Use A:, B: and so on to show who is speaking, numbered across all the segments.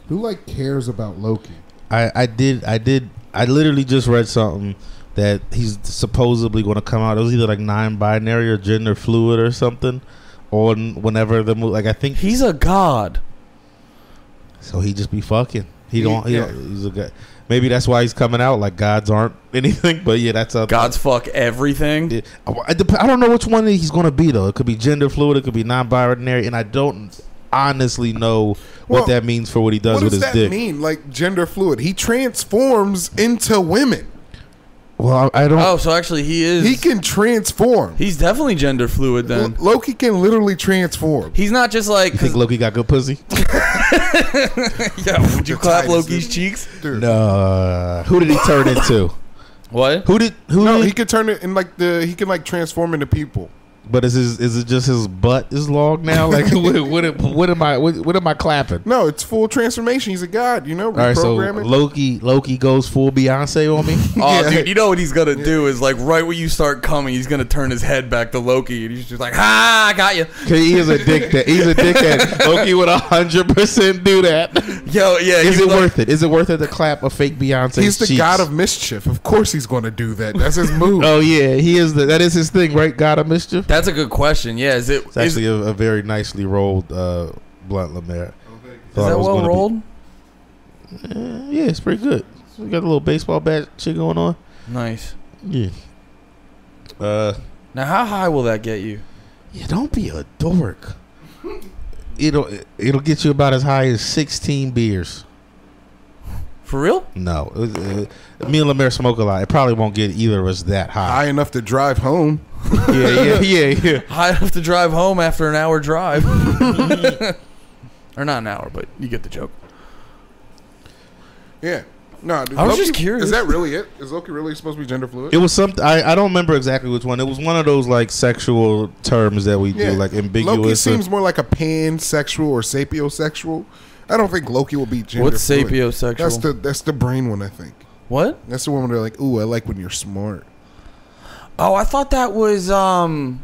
A: Who like cares about Loki?
B: I literally just read something that he's supposedly going to come out. It was either like non-binary or gender fluid or something. On whenever the movie, like I think
C: he's a god,
B: so he just be fucking. He's a guy. Maybe that's why he's coming out. Like gods aren't anything, but yeah, that's a
C: gods fuck everything.
B: I don't know which one he's going to be though. It could be gender fluid. It could be non-binary, and I don't honestly know what that means for what he does with his dick.
A: What does that mean? Like gender fluid? He transforms into women.
B: Well, I don't.
C: Oh, so actually
A: he can transform.
C: He's definitely gender fluid then.
A: Loki can literally transform.
C: He's not just like.
B: You think Loki got good pussy?
C: Yeah, would you clap Loki's cheeks?
A: Dude.
B: No. Who did he turn into?
C: What?
A: He could turn it in he can like transform into people.
B: But is it just his butt is long now? Like what am I clapping?
A: No, it's full transformation. He's a god, you know.
B: All right, so
A: Reprogramming.
B: Loki goes full Beyonce on me.
C: Oh, yeah. Dude, you know what he's gonna do is like right when you start coming, he's gonna turn his head back to Loki, and he's just like, "Ha, I got you."
B: He is a dickhead. He's a dickhead. Loki would 100% do that.
C: Yo, yeah.
B: Is it worth it? Is it worth it to clap a fake Beyonce?
A: He's the god of mischief. Of course, he's going to do that. That's his move.
B: Oh yeah, he is. That is his thing, right? God of mischief.
C: That's a good question. Yeah, it's
B: actually a very nicely rolled blunt, Lemaire.
C: Is that well rolled?
B: Yeah, it's pretty good. We got a little baseball bat shit going on.
C: Nice.
B: Yeah.
C: Now, how high will that get you?
B: Yeah, don't be a dork. It'll get you about as high as 16 beers.
C: For real?
B: No. Me and Lemaire smoke a lot. It probably won't get either of us that high.
A: High enough to drive home.
B: Yeah.
C: High enough to drive home after an hour drive. Or not an hour, but you get the joke.
A: Yeah. No, dude,
C: I was just curious.
A: Is that really it? Is Loki really supposed to be gender fluid?
B: It was something. I don't remember exactly which one. It was one of those like sexual terms that we do, like ambiguous.
A: Loki seems more like a pansexual or sapiosexual. I don't think Loki will be gender
C: What's
A: fluid.
C: sapiosexual?
A: That's the brain one, I think.
C: What?
A: That's the one where they're like, ooh, I like when you're smart.
C: Oh, I thought that was pansexual.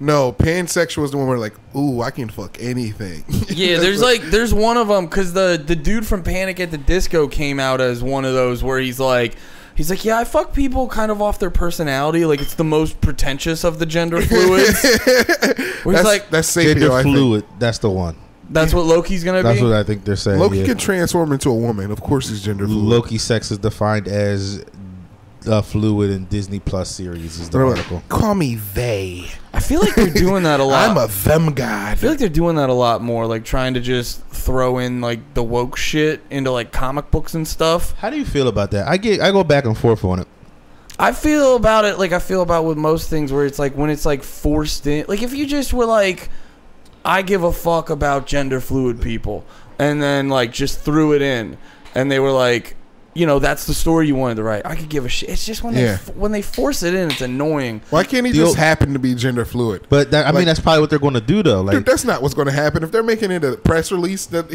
A: No, pansexual is the one where like, ooh, I can fuck anything.
C: Yeah, there's one of them because the dude from Panic at the Disco came out as one of those where he's like, yeah, I fuck people kind of off their personality. Like it's the most pretentious of the gender fluids.
A: That's sapio,
B: gender fluid. That's the one.
C: That's what Loki's gonna be.
B: That's what I think they're saying.
A: Loki can transform into a woman. Of course, he's gender fluid.
B: Loki sex is defined as fluid in Disney Plus series. Is the article?
A: Call me they.
C: I feel like they're doing that a lot.
A: I'm a them god.
C: I feel like they're doing that a lot more, like trying to just throw in like the woke shit into like comic books and stuff.
B: How do you feel about that? I go back and forth on it.
C: I feel about it like I feel about with most things where it's like when it's like forced in. Like if you just were like, I give a fuck about gender fluid people, and then like just threw it in, and they were like, you know, that's the story you wanted to write. I could give a shit. It's just when they force it in, it's annoying.
A: Why can't he just happen to be gender fluid?
B: But I mean, that's probably what they're going to do, though. Like,
A: dude, that's not what's going to happen. If they're making it a press release, that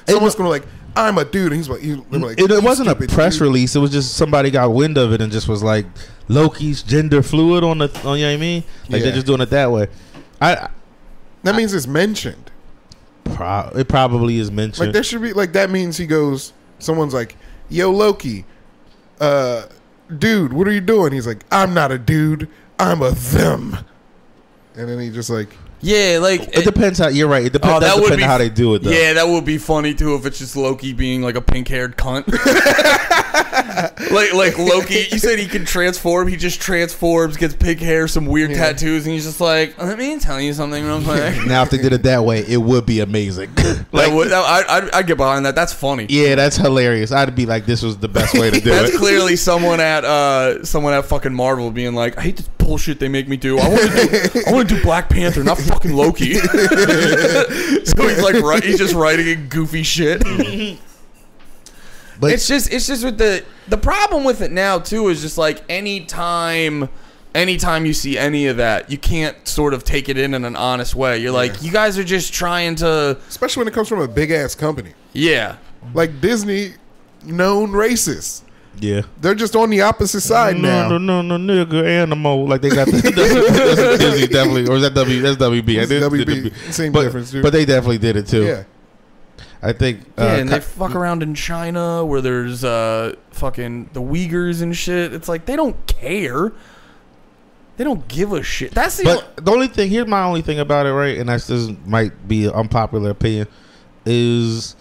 A: someone's going to like, I'm a dude, and he's like,
B: it wasn't a press release. It was just somebody got wind of it and just was like, Loki's gender fluid on you know what I mean? Like they're just doing it that way.
A: That means it's mentioned.
B: It probably is mentioned.
A: Like there should be like that means he goes. Someone's like, "Yo, Loki, dude, what are you doing?" He's like, "I'm not a dude. I'm a them." And then he just like,
C: yeah, like
B: it depends how. You're right. It depends. That depends on how they do it, though.
C: Yeah, that would be funny too if it's just Loki being like a pink-haired cunt. like Loki, you said he can transform. He just transforms, gets pink hair, some weird tattoos, and he's just like, let me tell you something real quick.
B: Now, if they did it that way, it would be amazing.
C: I'd get behind that. That's funny.
B: Yeah, that's hilarious. I'd be like, this was the best way to do it.
C: That's clearly someone at fucking Marvel being like, I hate this bullshit they make me do. I want to do Black Panther, not fucking Loki. So he's like, he's just writing goofy shit. But it's just with the problem with it now too is just like anytime you see any of that, you can't sort of take it in an honest way. You're like, you guys are just trying to,
A: especially when it comes from a big ass company.
C: Yeah,
A: like Disney, known racist.
B: Yeah,
A: they're just on the opposite side now.
B: No, nigga, animal. Like they got that's Disney definitely, or is that WB? That's WB.
A: WB. Same difference, dude.
B: But they definitely did it too.
A: Yeah.
B: I think.
C: Yeah, and they fuck around in China where there's fucking the Uyghurs and shit. It's like they don't care. They don't give a shit. That's the
B: But the only thing, here's my only thing about it, right? And that's just might be an unpopular opinion, is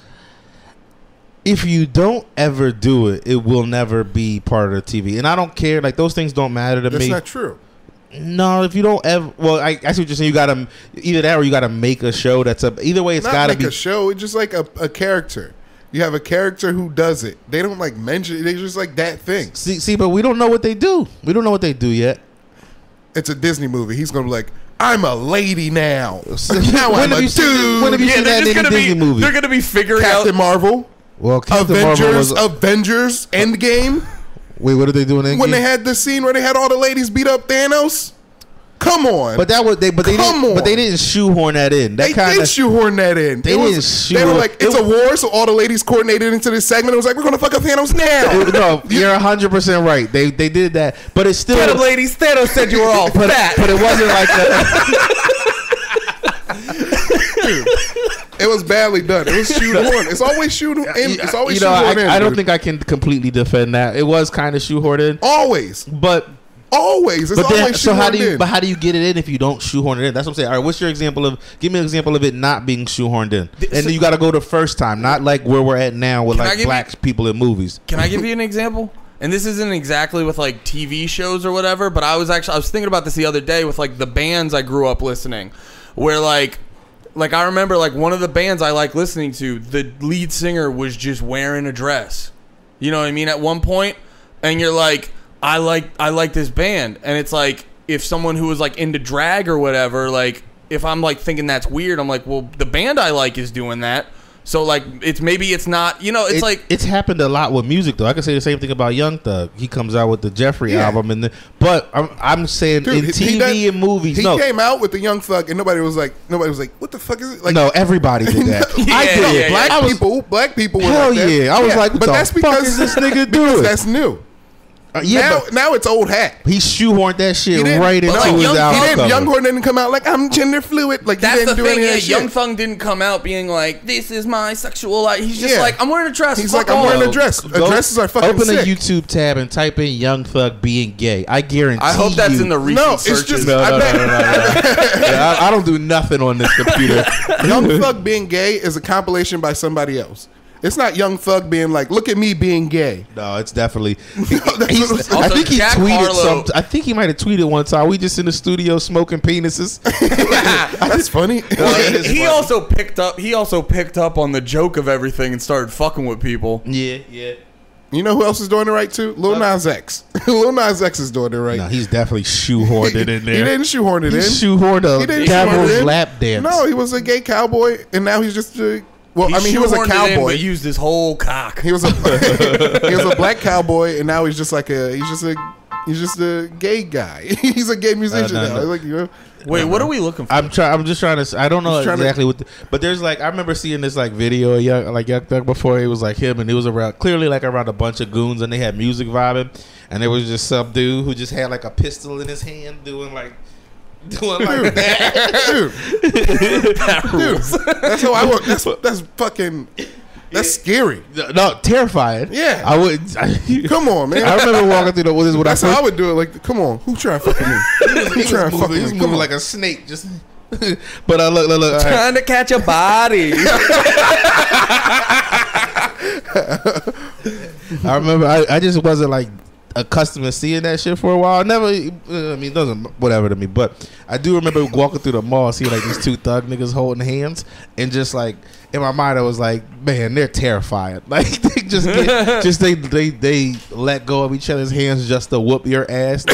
B: if you don't ever do it, it will never be part of the TV. And I don't care. Like, those things don't matter to me.
A: That's not true.
B: No, if you don't ever, well, I see what you're saying. You gotta either that or you gotta make a show that's a. Either way, it's
A: Not
B: gotta
A: like
B: be
A: a show. It's just like a character. You have a character who does it. They don't like mention it. They just like that thing.
B: See, but we don't know what they do. We don't know what they do yet.
A: It's a Disney movie. He's gonna be like, I'm a lady now. Now
B: When
A: I'm
B: have
A: a
B: you seen- when have
A: dude.
B: you seen that in a Disney movie?
C: They're gonna be figuring
A: Captain
C: out.
A: Marvel,
B: Well, Captain Marvel was.
A: Avengers Endgame.
B: Wait, what are they doing?
A: When they had the scene where they had all the ladies beat up Thanos. Come on.
B: But that was they. But they
A: Come
B: didn't.
A: on.
B: But they didn't shoehoorn that in. That
A: They
B: kind
A: did
B: of.
A: shoehorn that in.
B: They
A: It was-
B: didn't
A: They were
B: shoehorn-
A: like, it's a war, so all the ladies coordinated into this segment. It was like, we're gonna fuck up Thanos now.
B: No, you're 100% right. They did that, but it's still.
C: Get 'em, ladies. Thanos said you were all fat.
B: But it wasn't like
A: It was badly done. It was shoehorn. It's always shoehorn. It's always shoehorn in.
B: I don't
A: dude.
B: think I can completely defend that. It was kind of shoehorned in,
A: Always.
B: but
A: Always. It's
B: but then
A: always
B: so how do
A: shoehorned
B: you
A: in.
B: but how do you get it in if you don't shoehorn it in? That's what I'm saying. All right, what's your example of? Give me an example of it not being shoehorned in, and then you got to go the first time, not like where we're at now with
C: Can I
B: like
C: give
B: black people in movies.
C: Can I give you an example? And this isn't exactly with like TV shows or whatever, but I was thinking about this the other day with like the bands I grew up listening, where like I remember like one of the bands I like listening to, the lead singer was just wearing a dress. You know what I mean? At one point, and you're like, I like this band, and it's like if someone who was like into drag or whatever, like if I'm like thinking that's weird, I'm like, well, the band I like is doing that. So like it's not, you know, it's like
B: it's happened a lot with music though. I can say the same thing about Young Thug. He comes out with the Jeffrey
A: Yeah.
B: album, but I'm saying
A: Dude,
B: in TV and movies,
A: He
B: no,
A: came out with the Young Thug, and nobody was like, what the fuck is it? Like,
B: no, everybody did that. I
C: Yeah,
B: did.
C: yeah,
A: black
B: I was-
A: black people were
B: Hell
A: like that.
B: yeah. I was like, what
A: but
B: the
A: that's
B: fuck
A: because
B: is this nigga
A: because
B: doing?
A: that's new.
B: Yeah, but
A: Now it's old hat.
B: he shoehorned that shit
A: He didn't-
B: right into
C: like,
B: his
C: Young-
B: album
A: He didn't.
B: cover.
A: Young Horn didn't come out like I'm gender fluid. Like
C: that's
A: he
C: the
A: didn't do
C: thing.
A: any
C: Yeah,
A: of that
C: Young
A: shit.
C: Thug didn't come out being like, "This is my sexual life." He's just
A: Yeah.
C: like, "I'm wearing a dress."
A: He's
C: Fuck
A: like, I'm wearing
C: off.
A: a dress.
B: Go-
A: Dresses are fucking
B: Open
A: sick.
B: a YouTube tab and type in Young Thug being gay. I guarantee
C: I hope that's
B: you.
C: in the recent
A: No, it's
C: searches.
A: just-
B: No,
A: I
B: no,
A: bet-
B: no, no, no. Yeah, I don't do nothing on this computer.
A: Young Thug being gay is a compilation by somebody else. It's not Young Thug being like, look at me being gay.
B: No, it's definitely.
A: That's
B: I
C: Also,
B: think he
C: Jack
B: tweeted
C: Harlow-
B: I think he might have tweeted one time. We just in the studio smoking penises.
A: That's funny.
C: Well,
B: It is
C: he
B: funny.
C: also picked up on the joke of everything and started fucking with people.
B: Yeah, yeah.
A: You know who else is doing it right too? Lil Nas X. Lil Nas X is doing it right.
B: No, he's definitely shoehorned it in there.
A: He didn't shoehorn it
B: He
A: in.
B: shoehorned
A: He
B: a
A: didn't
B: devil's
A: shoehorn it in.
B: lap dance.
A: No, he was a gay cowboy, and now he's just a. Well, he was a
C: shoehorned it in,
A: cowboy.
C: but used his whole cock.
A: He was a he was a black cowboy, and now he's just a gay guy. He's a gay musician
B: no,
A: now.
B: no.
A: Like, you know,
C: Wait, what are we looking for?
B: I'm just trying to. I don't know
A: He's trying to-
B: exactly what, but there's like I remember seeing this like video of Young Thug before. It was like him, and it was clearly around a bunch of goons, and they had music vibing, and there was just some dude who just had like a pistol in his hand, doing like that.
A: dude, that's how I work. That's fucking. That's scary.
B: No, terrifying.
A: Yeah.
B: I would.
A: Come on, man.
B: I remember walking through with this when
A: That's
B: I
A: how I
B: first.
A: would do it. Like, come on, who trying to fuck with me? Who trying to fuck
B: He was
A: with me? Come
B: moving
A: on.
B: like a snake, just. But look. All right.
C: Trying to catch a body.
B: I remember I just wasn't like accustomed to seeing that shit for a while. I never, I mean, it doesn't whatever to me, but I do remember walking through the mall, seeing like these two thug niggas holding hands, and just like in my mind, I was like, man, they're terrifying. Like they just they let go of each other's hands just to whoop your ass. They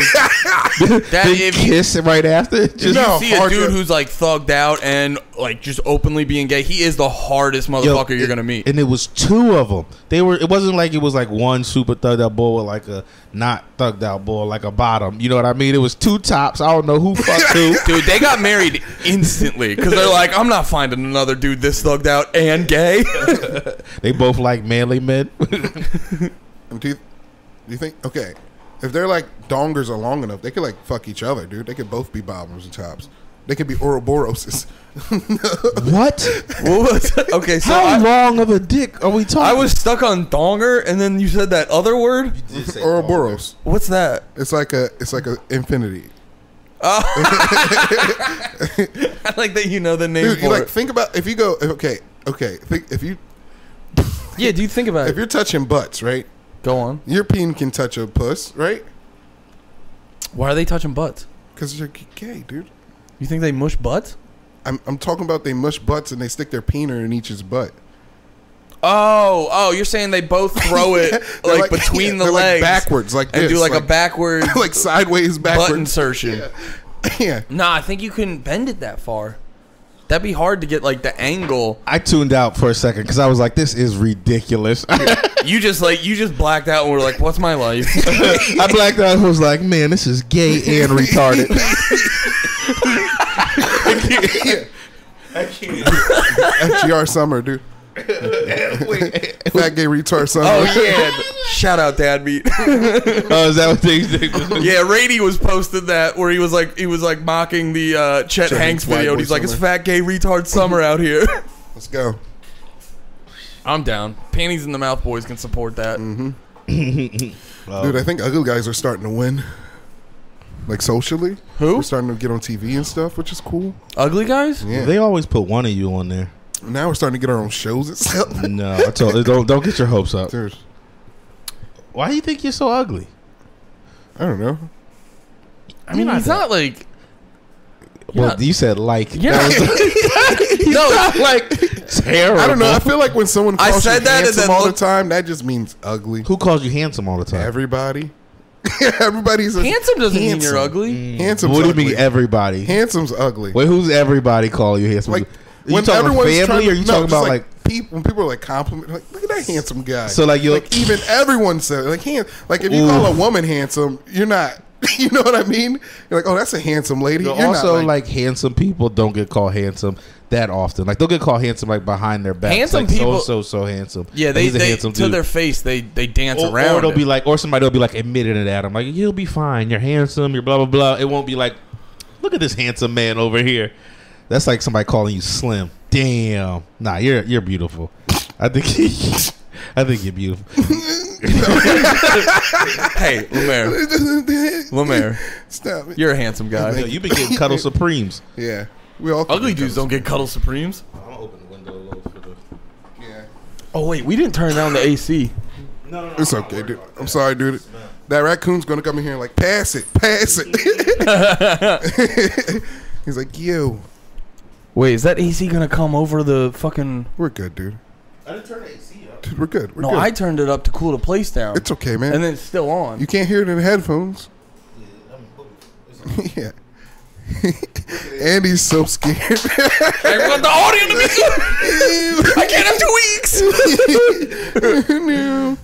C: if you-
B: kiss right after. Just,
A: No.
C: You see a
A: hard
C: dude
A: to-
C: who's like thugged out and like just openly being gay. He is the hardest motherfucker you're gonna meet.
B: And it was two of them. It wasn't like it was like one super thugged out boy with like a not thugged out boy, like a bottom. You know what I mean? It was two tops. I don't know who fucked who.
C: Dude, they got married instantly because they're like, I'm not finding another dude this thugged out and gay.
B: They both like manly men.
A: Do you think? Okay, if they're like dongers are long enough, they could like fuck each other, dude. They could both be bottoms and tops. They could be Ouroboroses.
B: What?
C: What was it? Okay, so
B: How long of a dick are we talking?
C: I was stuck on donger, and then you said that other word.
A: Ouroboros.
C: What's that?
A: It's like a infinity.
C: I like that you know the name
A: Dude,
C: for
A: you like
C: it.
A: think about if you go okay. Think if you
C: Yeah, dude, think about
A: if
C: it.
A: you're touching butts, right?
C: Go on.
A: Your peen can touch a puss, right?
C: Why are they touching butts?
A: Because you're gay, dude.
C: You think they mush butts?
A: I'm talking about they mush butts and they stick their peener in each's butt.
C: Oh, you're saying they both throw it
A: They're
C: like between the
A: they're
C: legs,
A: like backwards, like
C: and
A: this,
C: do like a backward,
A: like sideways
C: butt
A: backwards.
C: insertion.
A: Yeah.
C: Nah, I think you couldn't bend it that far. That'd be hard to get like the angle.
B: I tuned out for a second because I was like, "This is ridiculous."
C: You just blacked out and were like, "What's my life?"
B: I blacked out and was like, "Man, this is gay and retarded."
A: FGR Summer, dude. Fat gay retard Summer.
C: Oh yeah! Shout out Dad Meat.
B: Oh, is that what they did?
C: Yeah, Rady was posted that where he was like mocking the Chet Hanks video. And he's like, "It's fat gay retard summer out here."
A: Let's go.
C: I'm down. Panties in the mouth boys can support that.
A: Dude, I think ugly guys are starting to win. Like socially.
C: Who?
A: We're starting to get on TV and stuff, which is cool.
C: Ugly guys?
A: Yeah.
B: They always put one of you on there.
A: Now we're starting to get our own shows and stuff.
B: No, I told you, don't get your hopes up.
A: Dude,
B: Why do you think you're so ugly?
A: I don't know.
C: I mean, he's not like.
B: Well,
C: not-
B: you said like.
C: Yeah.
B: No, like terrible.
A: I don't know. I feel like when someone
C: I
A: calls
C: said
A: you
C: that and
A: handsome
C: then
A: all the
C: look-
A: time, that just means ugly.
B: Who calls you handsome all the time?
A: Everybody. Everybody's a
C: Handsome doesn't mean
A: handsome.
C: you're ugly.
A: Handsome's
B: What do you
A: ugly.
B: mean everybody?
A: Handsome's ugly.
B: Wait, who's everybody calling you handsome?
A: Like
B: Are you talking about family or are you talking
A: just
B: about like
A: people? When people are like compliment, like look at that handsome guy.
B: So, like, you'll-
A: even everyone says like like if you call a woman handsome, you're not. You know what I mean? You're like, oh, that's a handsome lady. You're
B: also
A: not
B: like handsome people don't get called handsome that often. Like they'll get called handsome like behind their back.
C: Handsome
B: like,
C: people-
B: so handsome.
C: Yeah,
B: Like, he's a
C: they
B: handsome
C: to
B: dude.
C: their face they dance
B: Or
C: around.
B: they'll
C: it.
B: be like, or somebody will be like admitting it at him, like you'll be fine. You're handsome. You're blah blah blah. It won't be like, look at this handsome man over here. That's like somebody calling you slim. Damn. Nah, you're beautiful. I think you're beautiful.
C: Hey, Lemaire,
A: Stop it.
C: you're a handsome guy.
B: Yo, you've been getting Cuddle Supremes.
A: Yeah, we all
C: Ugly dudes don't get Cuddle Supremes.
B: I'm gonna open the window a little for the.
A: Yeah,
C: Oh wait, we didn't turn down the AC.
B: No.
A: it's okay, dude. I'm sorry, dude. That raccoon's gonna come in here and like pass it. He's like, yo,
C: Wait, is that AC gonna come over the fucking?
A: we're good, dude.
B: I didn't turn the AC up.
A: Dude, we're good. We're
C: No,
A: good.
C: I turned it up to cool the place down,
A: It's okay, man.
C: and then it's still on.
A: You can't hear it in the headphones. Yeah. Andy's so scared.
C: I want the audio to be. I can't have 2 weeks.
A: No.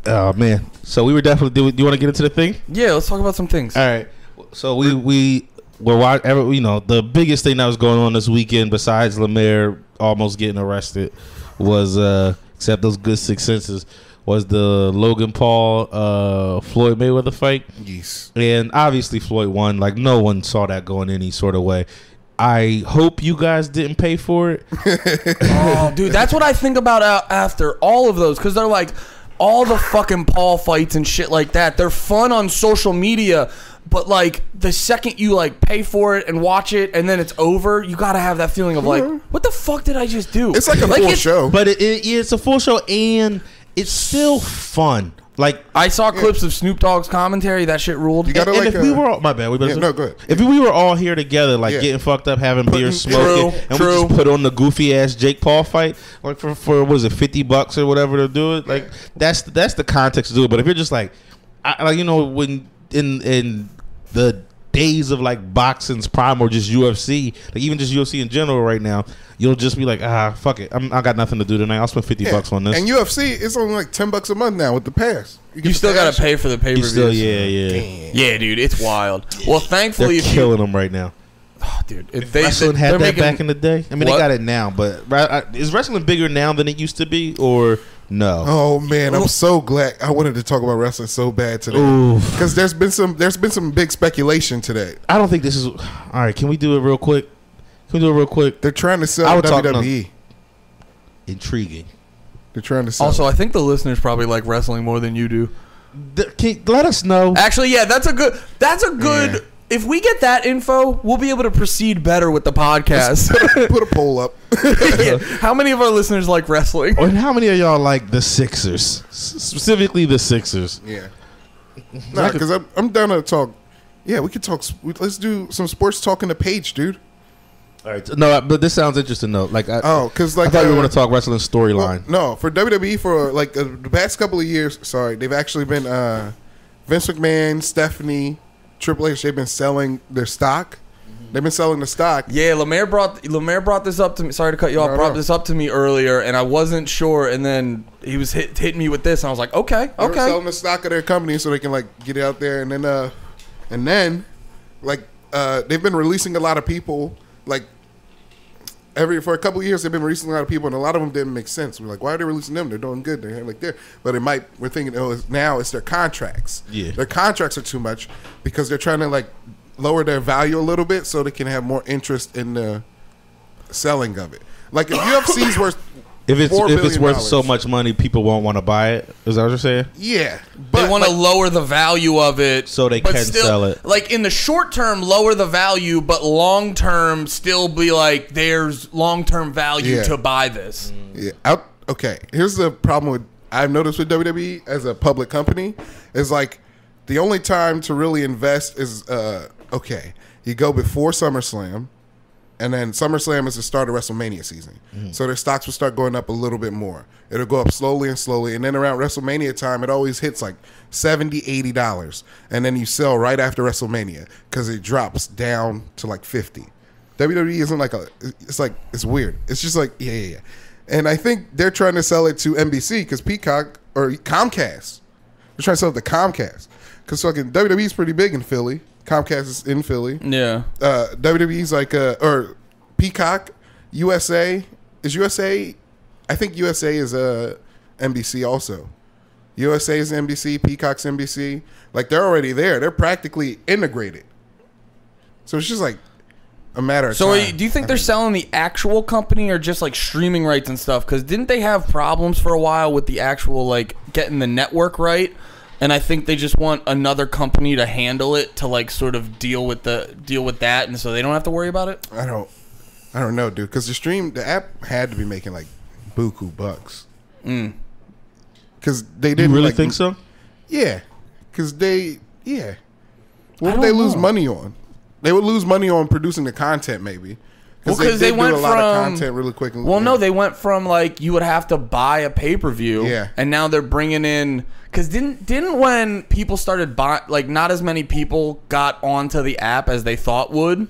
B: Oh man. So we were definitely. Do you want to get into the thing?
C: Yeah, let's talk about some things.
B: All right. So we were watching. You know, the biggest thing that was going on this weekend, besides Lemaire almost getting arrested, was except those good six senses, was the Logan Paul Floyd Mayweather fight.
A: Yes.
B: And obviously Floyd won. Like no one saw that going any sort of way. I hope you guys didn't pay for it.
C: Oh, dude, that's what I think about after all of those, because they're like all the fucking Paul fights and shit like that. They're fun on social media, but like the second you like pay for it and watch it and then it's over, you gotta have that feeling of like, what the fuck did I just do?
A: It's like a full
C: it's-
A: show.
B: But it's a full show and it's still fun. Like
C: I saw clips of Snoop Dogg's commentary. That shit ruled.
A: You gotta
B: and
A: like
B: if we were all, my bad, we better
A: yeah, no, go ahead.
B: If we were all here together, like
A: Yeah.
B: getting fucked up, having beer,
A: True,
B: smoking, and we just put on the goofy ass Jake Paul fight, like for what was it, $50 or whatever to do it, like that's the context to do it. But if you're just like you know, when in the days of like boxing's prime or just UFC, like even just UFC in general right now, you'll just be like, fuck it, I got nothing to do tonight. I'll spend $50 on this.
A: And UFC, it's only like $10 a month now with the pass. get
C: You
A: the
C: still
A: pass.
C: gotta pay for the pay per
B: You still,
C: views.
B: yeah.
C: Yeah, dude, it's wild. Well, thankfully,
B: They're
C: if
B: killing them right now.
C: dude,
B: Wrestling had that back in the day. I mean,
C: What?
B: they got it now, but is wrestling bigger now than it used to be, or No.
A: Oh man, I'm so glad. I wanted to talk about wrestling so bad today
B: Oof.
A: because there's been some big speculation today.
B: I don't think this is. All right, can we do it real quick?
A: They're trying to
B: I
A: sell
B: would talk
A: WWE.
B: Intriguing.
A: They're trying to sell.
C: Also, I think the listeners probably like wrestling more than you do.
B: Let us know.
C: Actually, yeah, that's a good.
A: Yeah.
C: If we get that info, we'll be able to proceed better with the podcast.
A: put a poll up.
C: Yeah. How many of our listeners like wrestling?
B: And how many of y'all like the Sixers? Specifically the Sixers.
A: Yeah. Nah, because I'm down to talk. Yeah, we could talk. Let's do some sports talking to Paige, dude.
B: All right. No, but this sounds interesting though. Like,
A: Because like
B: I thought we were going to talk wrestling storyline.
A: No, for WWE for like the past couple of years. Sorry, they've actually been Vince McMahon, Stephanie, Triple H. They've been selling their stock. They've been selling the stock.
C: Yeah, Lemaire brought this up to me. Sorry to cut you off.
A: No,
C: brought
A: no.
C: this up to me earlier, and I wasn't sure. And then he was hitting me with this, and I was like, okay.
A: They're selling the stock of their company so they can like get it out there, and then like they've been releasing a lot of people like. For a couple of years, they've been releasing a lot of people, and a lot of them didn't make sense. We're like, why are they releasing them? They're doing good. They're like there, but we're thinking, now it's their contracts.
B: Yeah.
A: Their contracts are too much because they're trying to like lower their value a little bit so they can have more interest in the selling of it. Like if UFC's worth
B: If it's
A: $4 billion,
B: worth so much money, people won't want to buy it. Is that what you're saying?
A: yeah,
C: They
A: but
C: want to
A: like,
C: lower the value of it,
B: So they
C: but
B: can sell it.
C: Like in the short term, lower the value, but long term, still be like, there's long term value
A: Yeah.
C: to buy this.
A: Yeah. Okay. Here's the problem with I've noticed with WWE as a public company is like the only time to really invest is you go before SummerSlam, and then SummerSlam is the start of WrestleMania season. So their stocks will start going up a little bit more. It'll go up slowly and slowly, and then around WrestleMania time, it always hits like $70, $80, and then you sell right after WrestleMania because it drops down to like 50. WWE isn't like it's weird. It's just like yeah. And I think they're trying to sell it to NBC because Peacock or Comcast. They're trying to sell it to Comcast because fucking WWE is pretty big in Philly. Comcast is in Philly.
C: Yeah.
A: WWE's like or Peacock, USA is USA. I think USA is NBC also. USA is NBC. Peacock's NBC. Like they're already there. They're practically integrated. So it's just like a matter of
C: So
A: time.
C: do you think they're selling the actual company or just like streaming rights and stuff? Because didn't they have problems for a while with the actual like getting the network right? And I think they just want another company to handle it to like sort of deal with that, and so they don't have to worry about it.
A: I don't know, dude. Because the app had to be making like buku bucks. Because they
B: You
A: didn't
B: really
A: like,
B: think so?
A: Yeah. Because What
C: I
A: would they
C: don't
A: lose
C: know.
A: money on? They would lose money on producing the content, maybe.
C: Well,
A: Because
C: they
A: did
C: went
A: do a lot of
C: from-
A: content really quick.
C: Well, no, they went from like you would have to buy a pay-per-view,
A: Yeah.
C: and now they're bringing in because didn't when people started buying, like not as many people got onto the app as they thought would,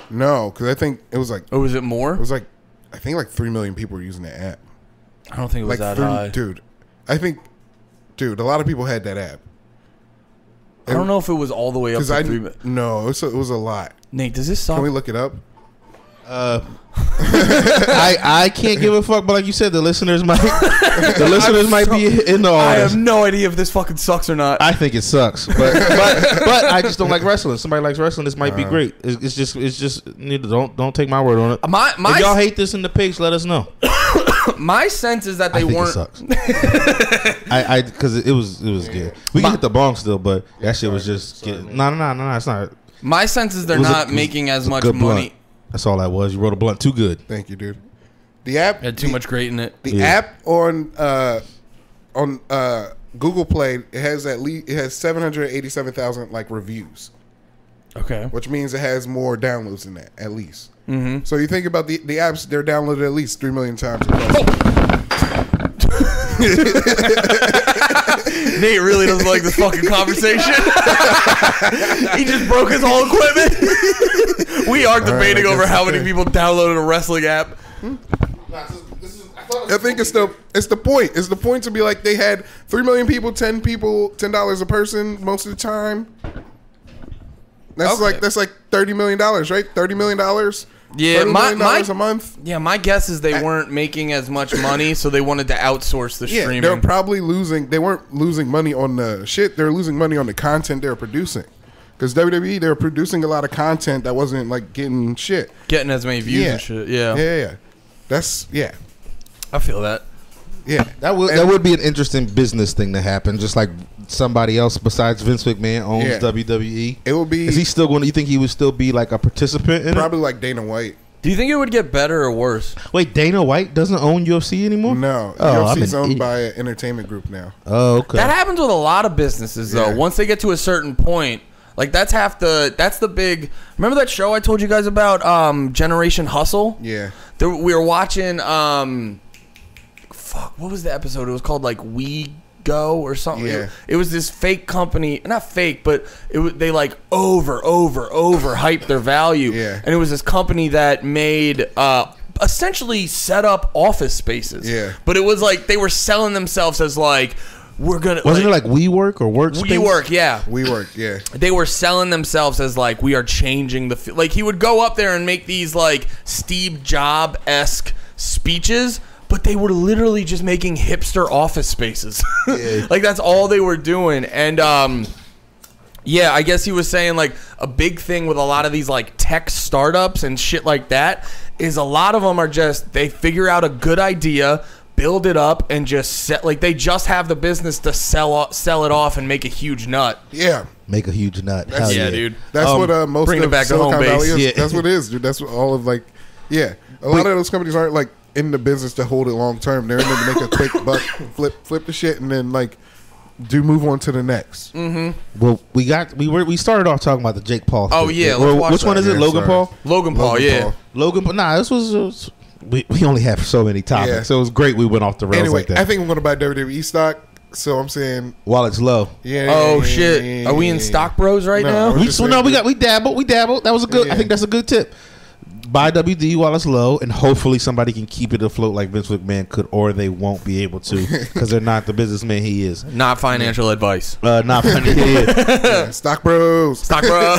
A: No, because I think it was like
C: or was it more?
A: I think like 3 million people were using that app.
C: I don't think it was
A: Like
C: that high.
A: dude. I think, a lot of people had that app.
C: I don't know if it was all the way up to 3 million.
A: No, it was a lot.
C: Nate, does this suck?
A: Can we look it up?
B: I can't give a fuck, but like you said, the listeners might be in the
C: I
B: audience.
C: have no idea if this fucking sucks or not.
B: I think it sucks, but I just don't like wrestling. Somebody likes wrestling. This might be great. It's just don't take my word on it.
C: my
B: If y'all hate this in the page, let us know.
C: my sense is that they
B: I think
C: weren't.
B: it sucks. I because it was good. We can hit the bong still, but that shit was just getting, no. It's not.
C: My sense is they're
B: It was
C: not
B: a-
C: making as much
B: good
C: money.
B: blunt. That's all that was. You wrote a blunt too good.
A: Thank you, dude. The app
C: Had too much great in it.
A: The
B: Yeah.
A: app on Google Play it has 787,000 like reviews,
C: Okay.
A: which means it has more downloads than that at least. Mm-hmm. So you think about the apps, they're downloaded at least 3 million times.
C: Nate really doesn't like this fucking conversation. He just broke his whole equipment. We are debating over how many people downloaded a wrestling app.
A: I think it's the point. It's the point to be like they had 3 million people, $10 a person most of the time. That's
C: Okay.
A: like $30 million, right? $30 million
C: Yeah,
A: $30
C: my
A: million a month.
C: Yeah, my guess is they weren't making as much money, so they wanted to outsource the
A: Yeah,
C: streaming.
A: they're probably losing. They weren't losing money on the shit. They're losing money on the content they're producing. Because WWE, they're producing a lot of content that wasn't like getting shit.
C: Getting as many views and shit. Yeah.
A: Yeah. That's
C: I feel that.
A: Yeah.
B: That would be an interesting business thing to happen. Just like somebody else besides Vince McMahon owns WWE.
A: It will be.
B: Is he still going? You think he would still be like a participant in
A: probably like Dana White?
C: Do you think it would get better or worse?
B: Wait, Dana White doesn't own UFC anymore?
A: No, UFC's owned by an entertainment group now.
B: Oh, okay.
C: That happens with a lot of businesses though.
A: Yeah.
C: Once they get to a certain point, like that's the big. Remember that show I told you guys about, Generation Hustle?
A: Yeah.
C: We were watching. What was the episode? It was called like We Go or something.
A: Yeah.
C: It was this fake company, not fake, but they like over hyped their value.
A: Yeah.
C: And it was this company that made essentially set up office spaces.
A: Yeah.
C: But it was like they were selling themselves as like, we're gonna.
B: Wasn't it like WeWork or Workspace?
C: WeWork, yeah.
A: WeWork, yeah.
C: They were selling themselves as like, we are changing the like he would go up there and make these like Steve Jobs-esque speeches, but they were literally just making hipster office spaces.
A: Yeah.
C: Like that's all they were doing. And yeah, I guess he was saying like a big thing with a lot of these like tech startups and shit like that is a lot of them are just, they figure out a good idea, build it up, and just set, like they just have the business to sell it off and make a huge nut.
A: Yeah.
B: Make a huge nut.
A: That's,
B: Hell
C: Yeah, dude.
A: That's what most
C: bring it
A: of
C: back to home
A: Silicon
C: base.
A: Valley is.
B: Yeah.
A: That's what it is, dude. That's what all of like, yeah. A lot of those companies aren't like in the business to hold it long term. They're in there to make a quick buck, flip the shit, and then like move on to the next.
C: Mm-hmm.
B: Well, we started off talking about the Jake Paul.
C: Oh,
B: thing.
C: yeah, let's watch
B: which one
C: that.
B: is it?
A: Yeah,
B: Logan
A: sorry.
B: Paul.
C: Logan Paul, yeah.
B: Logan Paul. Nah, this was we only have so many topics,
A: Yeah.
B: so it was great. We went off the rails
A: Anyway,
B: like that.
A: I think I'm going to buy WWE stock. So I'm saying,
B: while it's low.
A: yeah.
C: Oh shit! Are we in Stock Bros right
A: No,
C: now?
A: we're just saying-
B: We dabbled. That was a good.
A: Yeah.
B: I think that's a good tip. Buy WD while it's low, and hopefully somebody can keep it afloat like Vince McMahon could, or they won't be able to because they're not the businessman he is.
C: Not financial advice.
B: Not funny.
A: Yeah, Stock Bros.
C: Stock Bro.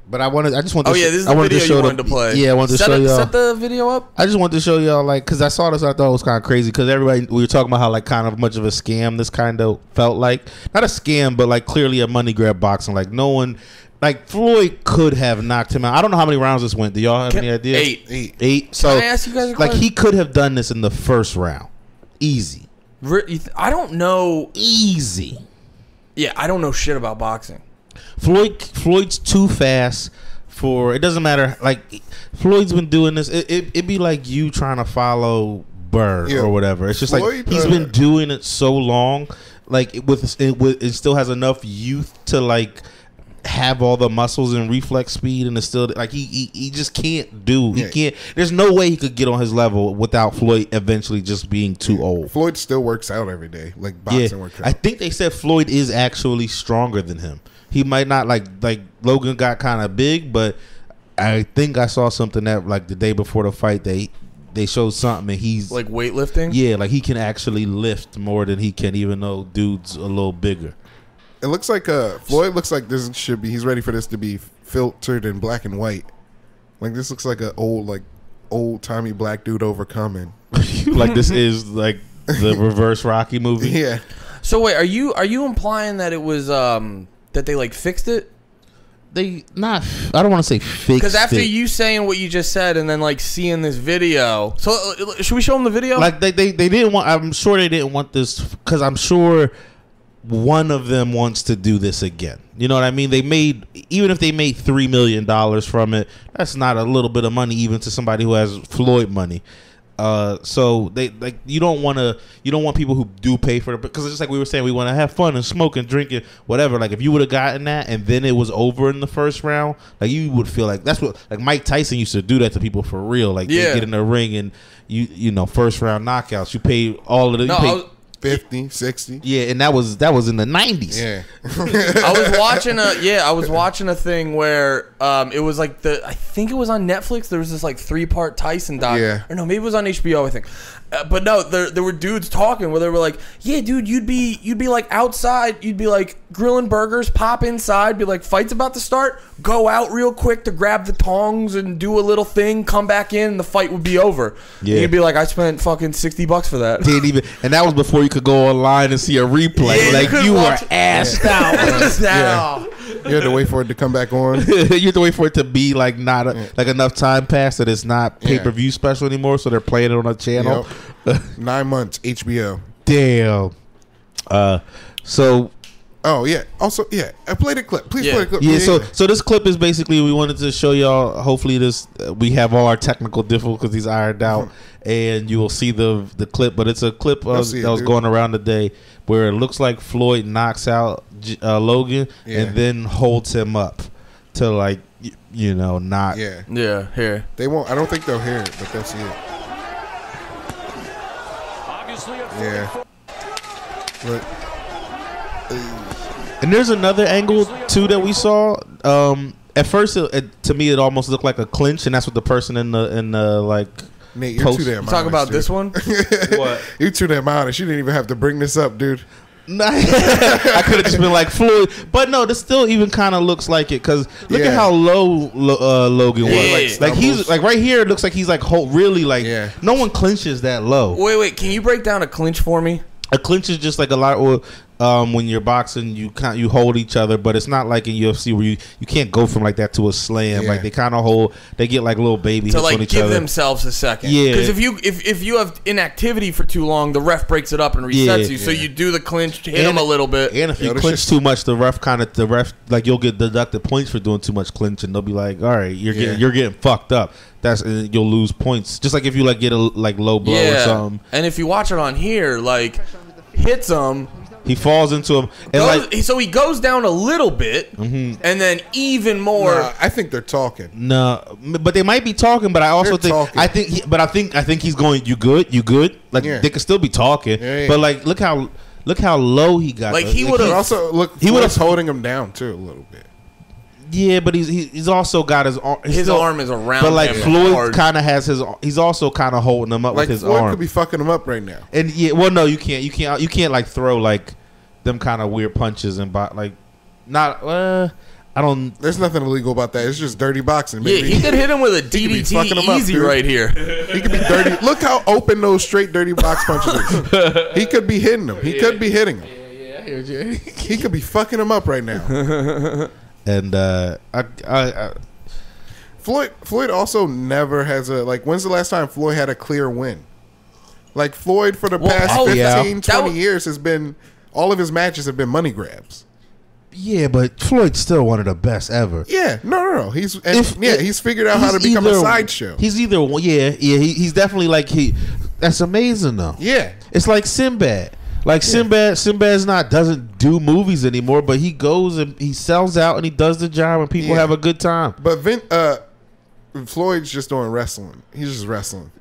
B: But I just wanted.
C: Oh yeah, this is the video you wanted to play.
B: Yeah, I wanted to show y'all.
C: Set the video up.
B: I just wanted to show y'all, like, because I saw this, I thought it was kind of crazy. Because we were talking about how, like, kind of much of a scam this kind of felt like. Not a scam, but, like, clearly a money grab boxing. Like, no one, like, Floyd could have knocked him out. I don't know how many rounds this went. Do y'all have any idea?
C: 8.
B: 8. So,
C: Can I ask you guys a
B: like,
C: question?
B: he could have done this in the first round. Easy.
C: I don't know.
B: Easy.
C: Yeah, I don't know shit about boxing.
B: Floyd's too fast. It doesn't matter. Like, Floyd's been doing this. It'd be like you trying to follow Burr or whatever. It's just
A: Floyd,
B: like he's been doing it so long. Like it still has enough youth to like have all the muscles and reflex speed, and it's still like he just can't do. He can't. There's no way he could get on his level without Floyd eventually just being too old.
A: Floyd still works out every day, like boxing works out.
B: I think they said Floyd is actually stronger than him. He might not like Logan got kind of big, but I think I saw something that like the day before the fight they showed something and he's
C: Like weightlifting.
B: yeah, like he can actually lift more than he can, even though dude's a little bigger.
A: It looks like Floyd looks like this should be. He's ready for this to be filtered in black and white. Like this looks like an old timey black dude overcoming.
B: Like this is like the reverse Rocky movie.
A: Yeah.
C: So wait, are you implying that it was that they like fixed it?
B: I don't want to say fixed.
C: Because after
B: it.
C: you saying what you just said and then like seeing this video, so should we show them the video?
B: Like they didn't want. I'm sure they didn't want this because I'm sure one of them wants to do this again. You know what I mean? Even if they made $3 million from it, that's not a little bit of money even to somebody who has Floyd money. So they like you don't want people who do pay for it because it's just like we were saying, we want to have fun and smoke and drink and whatever. Like if you would have gotten that and then it was over in the first round, like you would feel like that's what like Mike Tyson used to do that to people for real. Like they get in the ring and you know first round knockouts. You pay all of the
A: 50, 60.
B: Yeah, and that was in the 90s.
A: Yeah.
C: I was watching a thing where it was like I think it was on Netflix. There was this like 3-part Tyson doc.
A: Yeah.
C: Or no, maybe it was on HBO, I think. But no, there were dudes talking where they were like, yeah, dude, you'd be like outside, you'd be like grilling burgers, pop inside, be like, fight's about to start, go out real quick to grab the tongs and do a little thing, come back in, and the fight would be over.
B: Yeah.
C: And you'd be like, I spent fucking $60 for that.
B: Didn't even, and that was before you could go online and see a replay.
C: Yeah,
B: like
C: couldn't
B: you were
C: watch-
B: assed out.
A: Yeah. You had to wait for it to come back on.
B: You have to wait for it to be like not like enough time passed that it's not pay per view special anymore, so they're playing it on a channel.
A: Yep. 9 months, HBO.
B: Damn. So
A: Oh, yeah. Also, yeah. I played a clip. Please play a clip.
B: yeah, so this clip is basically we wanted to show y'all. Hopefully, this we have all our technical difficulties ironed out, and you will see the clip. But it's a clip that was going around today where it looks like Floyd knocks out Logan and then holds him up to like not.
C: Yeah, here.
A: They won't. I don't think they'll hear it, but they'll see it. Yeah. But,
B: and there's another angle too that we saw. At first, to me, it almost looked like a clinch, and that's what the person in the like.
A: Nate, you're too damn honest.
C: Talk about
A: dude.
C: this one.
B: What?
A: You're too damn honest. You didn't even have to bring this up, dude.
B: I could have just been like Floyd, but no, this still even kind of looks like it because look at how low Logan was.
C: Yeah.
B: Like he's like right here. It looks like he's like really like no one clinches that low.
C: Wait, can you break down a clinch for me?
B: A clinch is just like a lot. When you're boxing, you hold each other, but it's not like in UFC where you can't go from like that to a slam.
A: Yeah.
B: Like they kind of hold. They get like little baby
C: To
B: hits on
C: like
B: each
C: give
B: other.
C: themselves a second.
B: Yeah.
C: Because if you have inactivity for too long, the ref breaks it up and resets you. So you do the clinch, hit him a little bit.
B: And if you clinch too much, the ref like you'll get deducted points for doing too much clinch, and they'll be like, all right, you're getting fucked up. And you'll lose points. Just like if you like get a like low blow or something.
C: And if you watch it on here, like hits him.
B: He falls into him, and
C: so he goes down a little bit, and then even more.
A: I think they're talking.
B: No, but they might be talking. But I also I think he's going. You good? Like they could still be talking. But like, look how low he got.
C: Like he would have
A: also he would have holding him down too a little bit.
B: Yeah, but he's also got his arm.
C: His arm is around.
B: But like
C: him
B: Floyd kind of has his. He's also kind of holding him up
A: like
B: with his
A: Floyd
B: arm.
A: Could be fucking him up right now.
B: And no, you can't like throw like them kind of weird punches and like not. I don't.
A: There's nothing illegal about that. It's just dirty boxing, baby.
C: Yeah, he could hit him with a DDT easy right here.
A: He could be dirty. Look how open those straight dirty box punches is. He could be hitting him. He could be hitting him.
B: Yeah, I hear you.
A: He could be fucking him up right now.
B: And
A: Floyd also never has a like. When's the last time Floyd had a clear win? Like Floyd for the past 15, 20 years has been all of his matches have been money grabs.
B: Yeah, but Floyd's still one of the best ever.
A: Yeah, no. He's figured out how to become a sideshow.
B: He's he's definitely like that's amazing though.
A: Yeah,
B: it's like Sinbad. Like Sinbad's doesn't do movies anymore, but he goes and he sells out and he does the job and people have a good time.
A: But Floyd's just doing wrestling. He's just wrestling.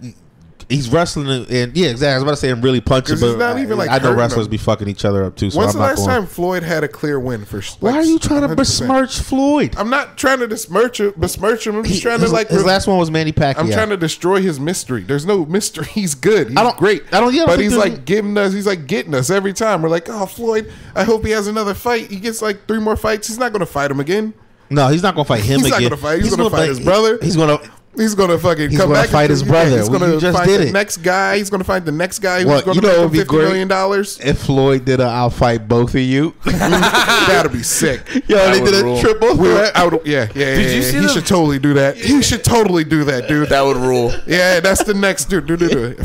B: He's wrestling and exactly. I was about to say I'm really punching, but
A: not even like
B: I know wrestlers be fucking each other up too. So
A: when's
B: I'm
A: the
B: not
A: last time Floyd had a clear win for?
B: Why are you trying to
A: 100%.
B: besmirch Floyd?
A: I'm not trying to besmirch him. I'm just trying to like.
B: His last one was Manny Pacquiao.
A: I'm trying to destroy his mystery. There's no mystery. He's good. He's great. But he's like giving us. He's like getting us every time. We're like, oh, Floyd. I hope he has another fight. He gets like 3 more fights. He's not going to fight him again.
B: No, he's not going to fight him again.
A: He's not going to fight. He's going to fight his brother. He's gonna fucking come back.
B: Fight his brother.
A: He's gonna
B: just
A: find
B: did
A: the
B: it.
A: next guy. He's gonna find the next guy who's gonna make him $50 million.
B: If Floyd did I'll fight both of you.
A: That'd be sick.
B: Yo, they did a triple threat.
A: Yeah.
C: Did you see
A: he should totally do that. He should totally do that, dude.
C: That would rule.
A: Yeah, that's the next dude.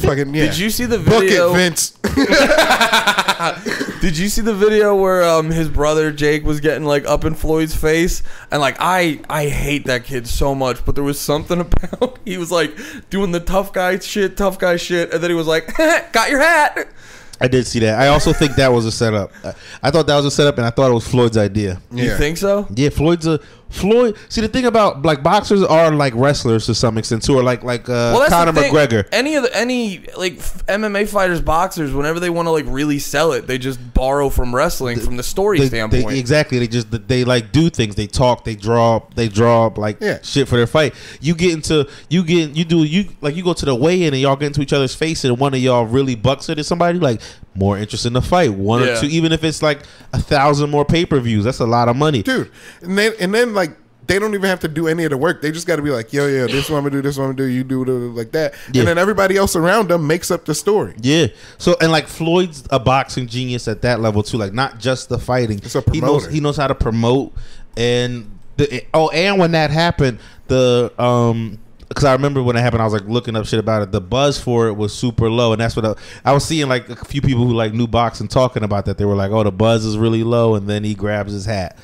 A: Fucking yeah.
C: Did you see the video?
A: Book it, Vince.
C: Did you see the video where his brother Jake was getting like up in Floyd's face and like I hate that kid so much, but there was something about he was like doing the tough guy shit, and then he was like, "Got your hat."
B: I did see that. I also think that was a setup. I thought that was a setup, and I thought it was Floyd's idea.
C: You think so?
B: Yeah, Floyd's Floyd. See, the thing about like boxers are like wrestlers to some extent too, or like
C: Well, that's
B: Conor
C: the thing.
B: McGregor.
C: Any like MMA fighters, boxers, whenever they want to like really sell it, they just borrow from wrestling from the story standpoint.
B: Exactly. They like do things. They talk. They draw like shit for their fight. You go to the weigh-in and y'all get into each other's face and one of y'all really bucks it at somebody, like more interest in the fight. One or two, even if it's like 1,000 more pay-per-views, that's a lot of money,
A: dude. And then like they don't even have to do any of the work. They just got to be like, yo, this one I'm gonna do, this one I'm gonna do. You do it like that, and then everybody else around them makes up the story.
B: Yeah. So and like Floyd's a boxing genius at that level too. Like not just the fighting.
A: It's a promoter.
B: He knows how to promote. And and when that happened, because I remember when it happened, I was like looking up shit about it. The buzz for it was super low, and that's what I was seeing. Like a few people who like knew boxing talking about that. They were like, "Oh, the buzz is really low," and then he grabs his hat.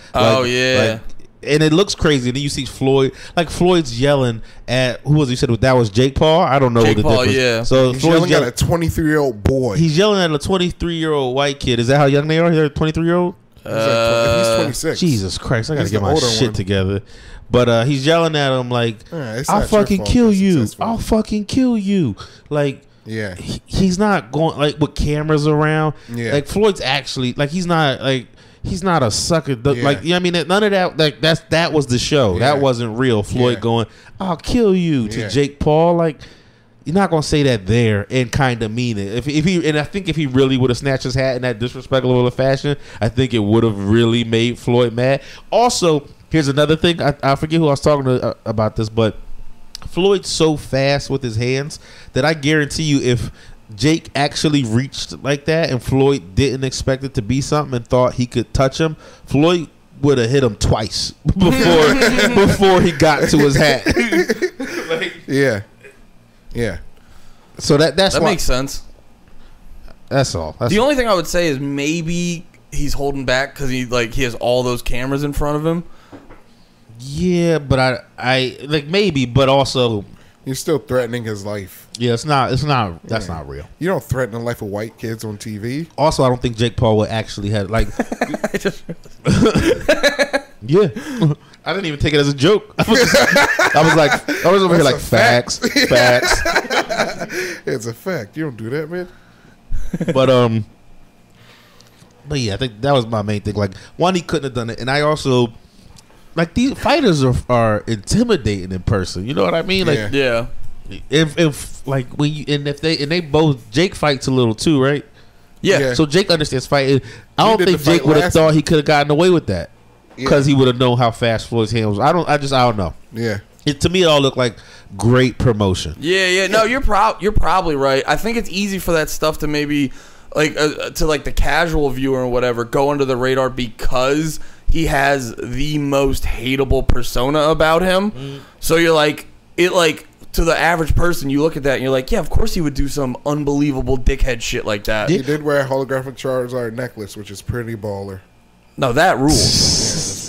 B: And it looks crazy. And then you see Floyd, like Floyd's yelling at who was he said that was Jake Paul? I don't know
C: Jake
B: the
C: Paul,
B: difference.
C: yeah.
B: So
A: He's
B: Floyd's
A: yelling at a 23-year-old boy.
B: He's yelling at a 23-year-old white kid. Is that how young they are? They're 23-year-old.
A: He's 26.
B: Jesus Christ! I gotta
A: He's
B: get
A: the
B: my
A: older
B: shit
A: one.
B: together. But he's yelling at him like,
A: it's
B: "I'll
A: not your
B: fucking
A: fault
B: kill
A: you're
B: you!
A: successful.
B: I'll fucking kill you!" Like,
A: Yeah.
B: he's not going like with cameras around.
A: Yeah.
B: Like Floyd's actually like he's not a sucker.
A: Yeah.
B: Like, you know what I mean? None of that. Like that was the show.
A: Yeah.
B: That wasn't real. Floyd going, "I'll kill you" to Jake Paul. Like, you're not gonna say that there and kind of mean it. If he, and I think if he really would have snatched his hat in that disrespectful fashion, I think it would have really made Floyd mad. Also, here's another thing. I forget who I was talking to about this, but Floyd's so fast with his hands that I guarantee you, if Jake actually reached like that and Floyd didn't expect it to be something and thought he could touch him, Floyd would have hit him twice before he got to his hat.
A: Yeah.
B: So that
C: makes sense.
B: That's all.
C: The only thing I would say is maybe he's holding back because he has all those cameras in front of him.
B: Yeah, but I like maybe, but also
A: you're still threatening his life.
B: Yeah, that's not real.
A: You don't threaten the life of white kids on TV.
B: Also, I don't think Jake Paul would actually have like. Yeah, I didn't even take it as a joke. I was over here like facts.
A: It's a fact. You don't do that, man.
B: But yeah, I think that was my main thing. Like, one, he couldn't have done it, and I also like these fighters are intimidating in person. You know what I mean? Like,
C: yeah.
B: If like when you if they both Jake fights a little too, right?
C: Yeah.
B: So Jake understands fighting. I don't think Jake would have thought he could have gotten away with that because he would have known how fast Floyd's hand was. I don't know.
A: Yeah.
B: To me, it all looked like great promotion.
C: Yeah. No, you're probably right. I think it's easy for that stuff to maybe to like the casual viewer or whatever go under the radar because he has the most hateable persona about him. Mm. So you're like to the average person, you look at that and you're like, yeah, of course he would do some unbelievable dickhead shit like that.
A: He did wear a holographic Charizard necklace, which is pretty baller.
C: No, that rules.
A: Yeah,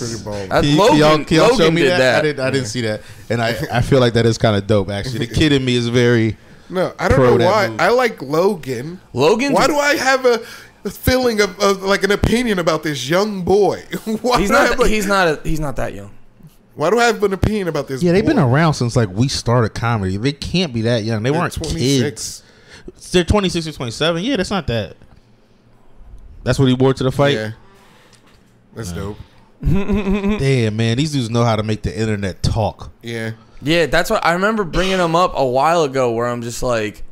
A: that's pretty baller.
B: Can y'all show me
C: did that.
B: I didn't see that, and I feel like that is kind of dope. Actually, the kid in me is very.
A: No, I don't know why. I like Logan. Why do I have a feeling of like an opinion about this young boy?
C: He's not that young.
A: Why do I have an opinion about this?
B: Yeah, they've been around since like we started comedy. They can't be that young. They weren't 26. Kids. They're 26 or 27. Yeah, that's not that. That's what he wore to the fight.
A: Yeah, that's dope.
B: Damn, man, these dudes know how to make the internet talk.
A: Yeah.
C: Yeah, that's what I remember bringing them up a while ago. Where I'm just like,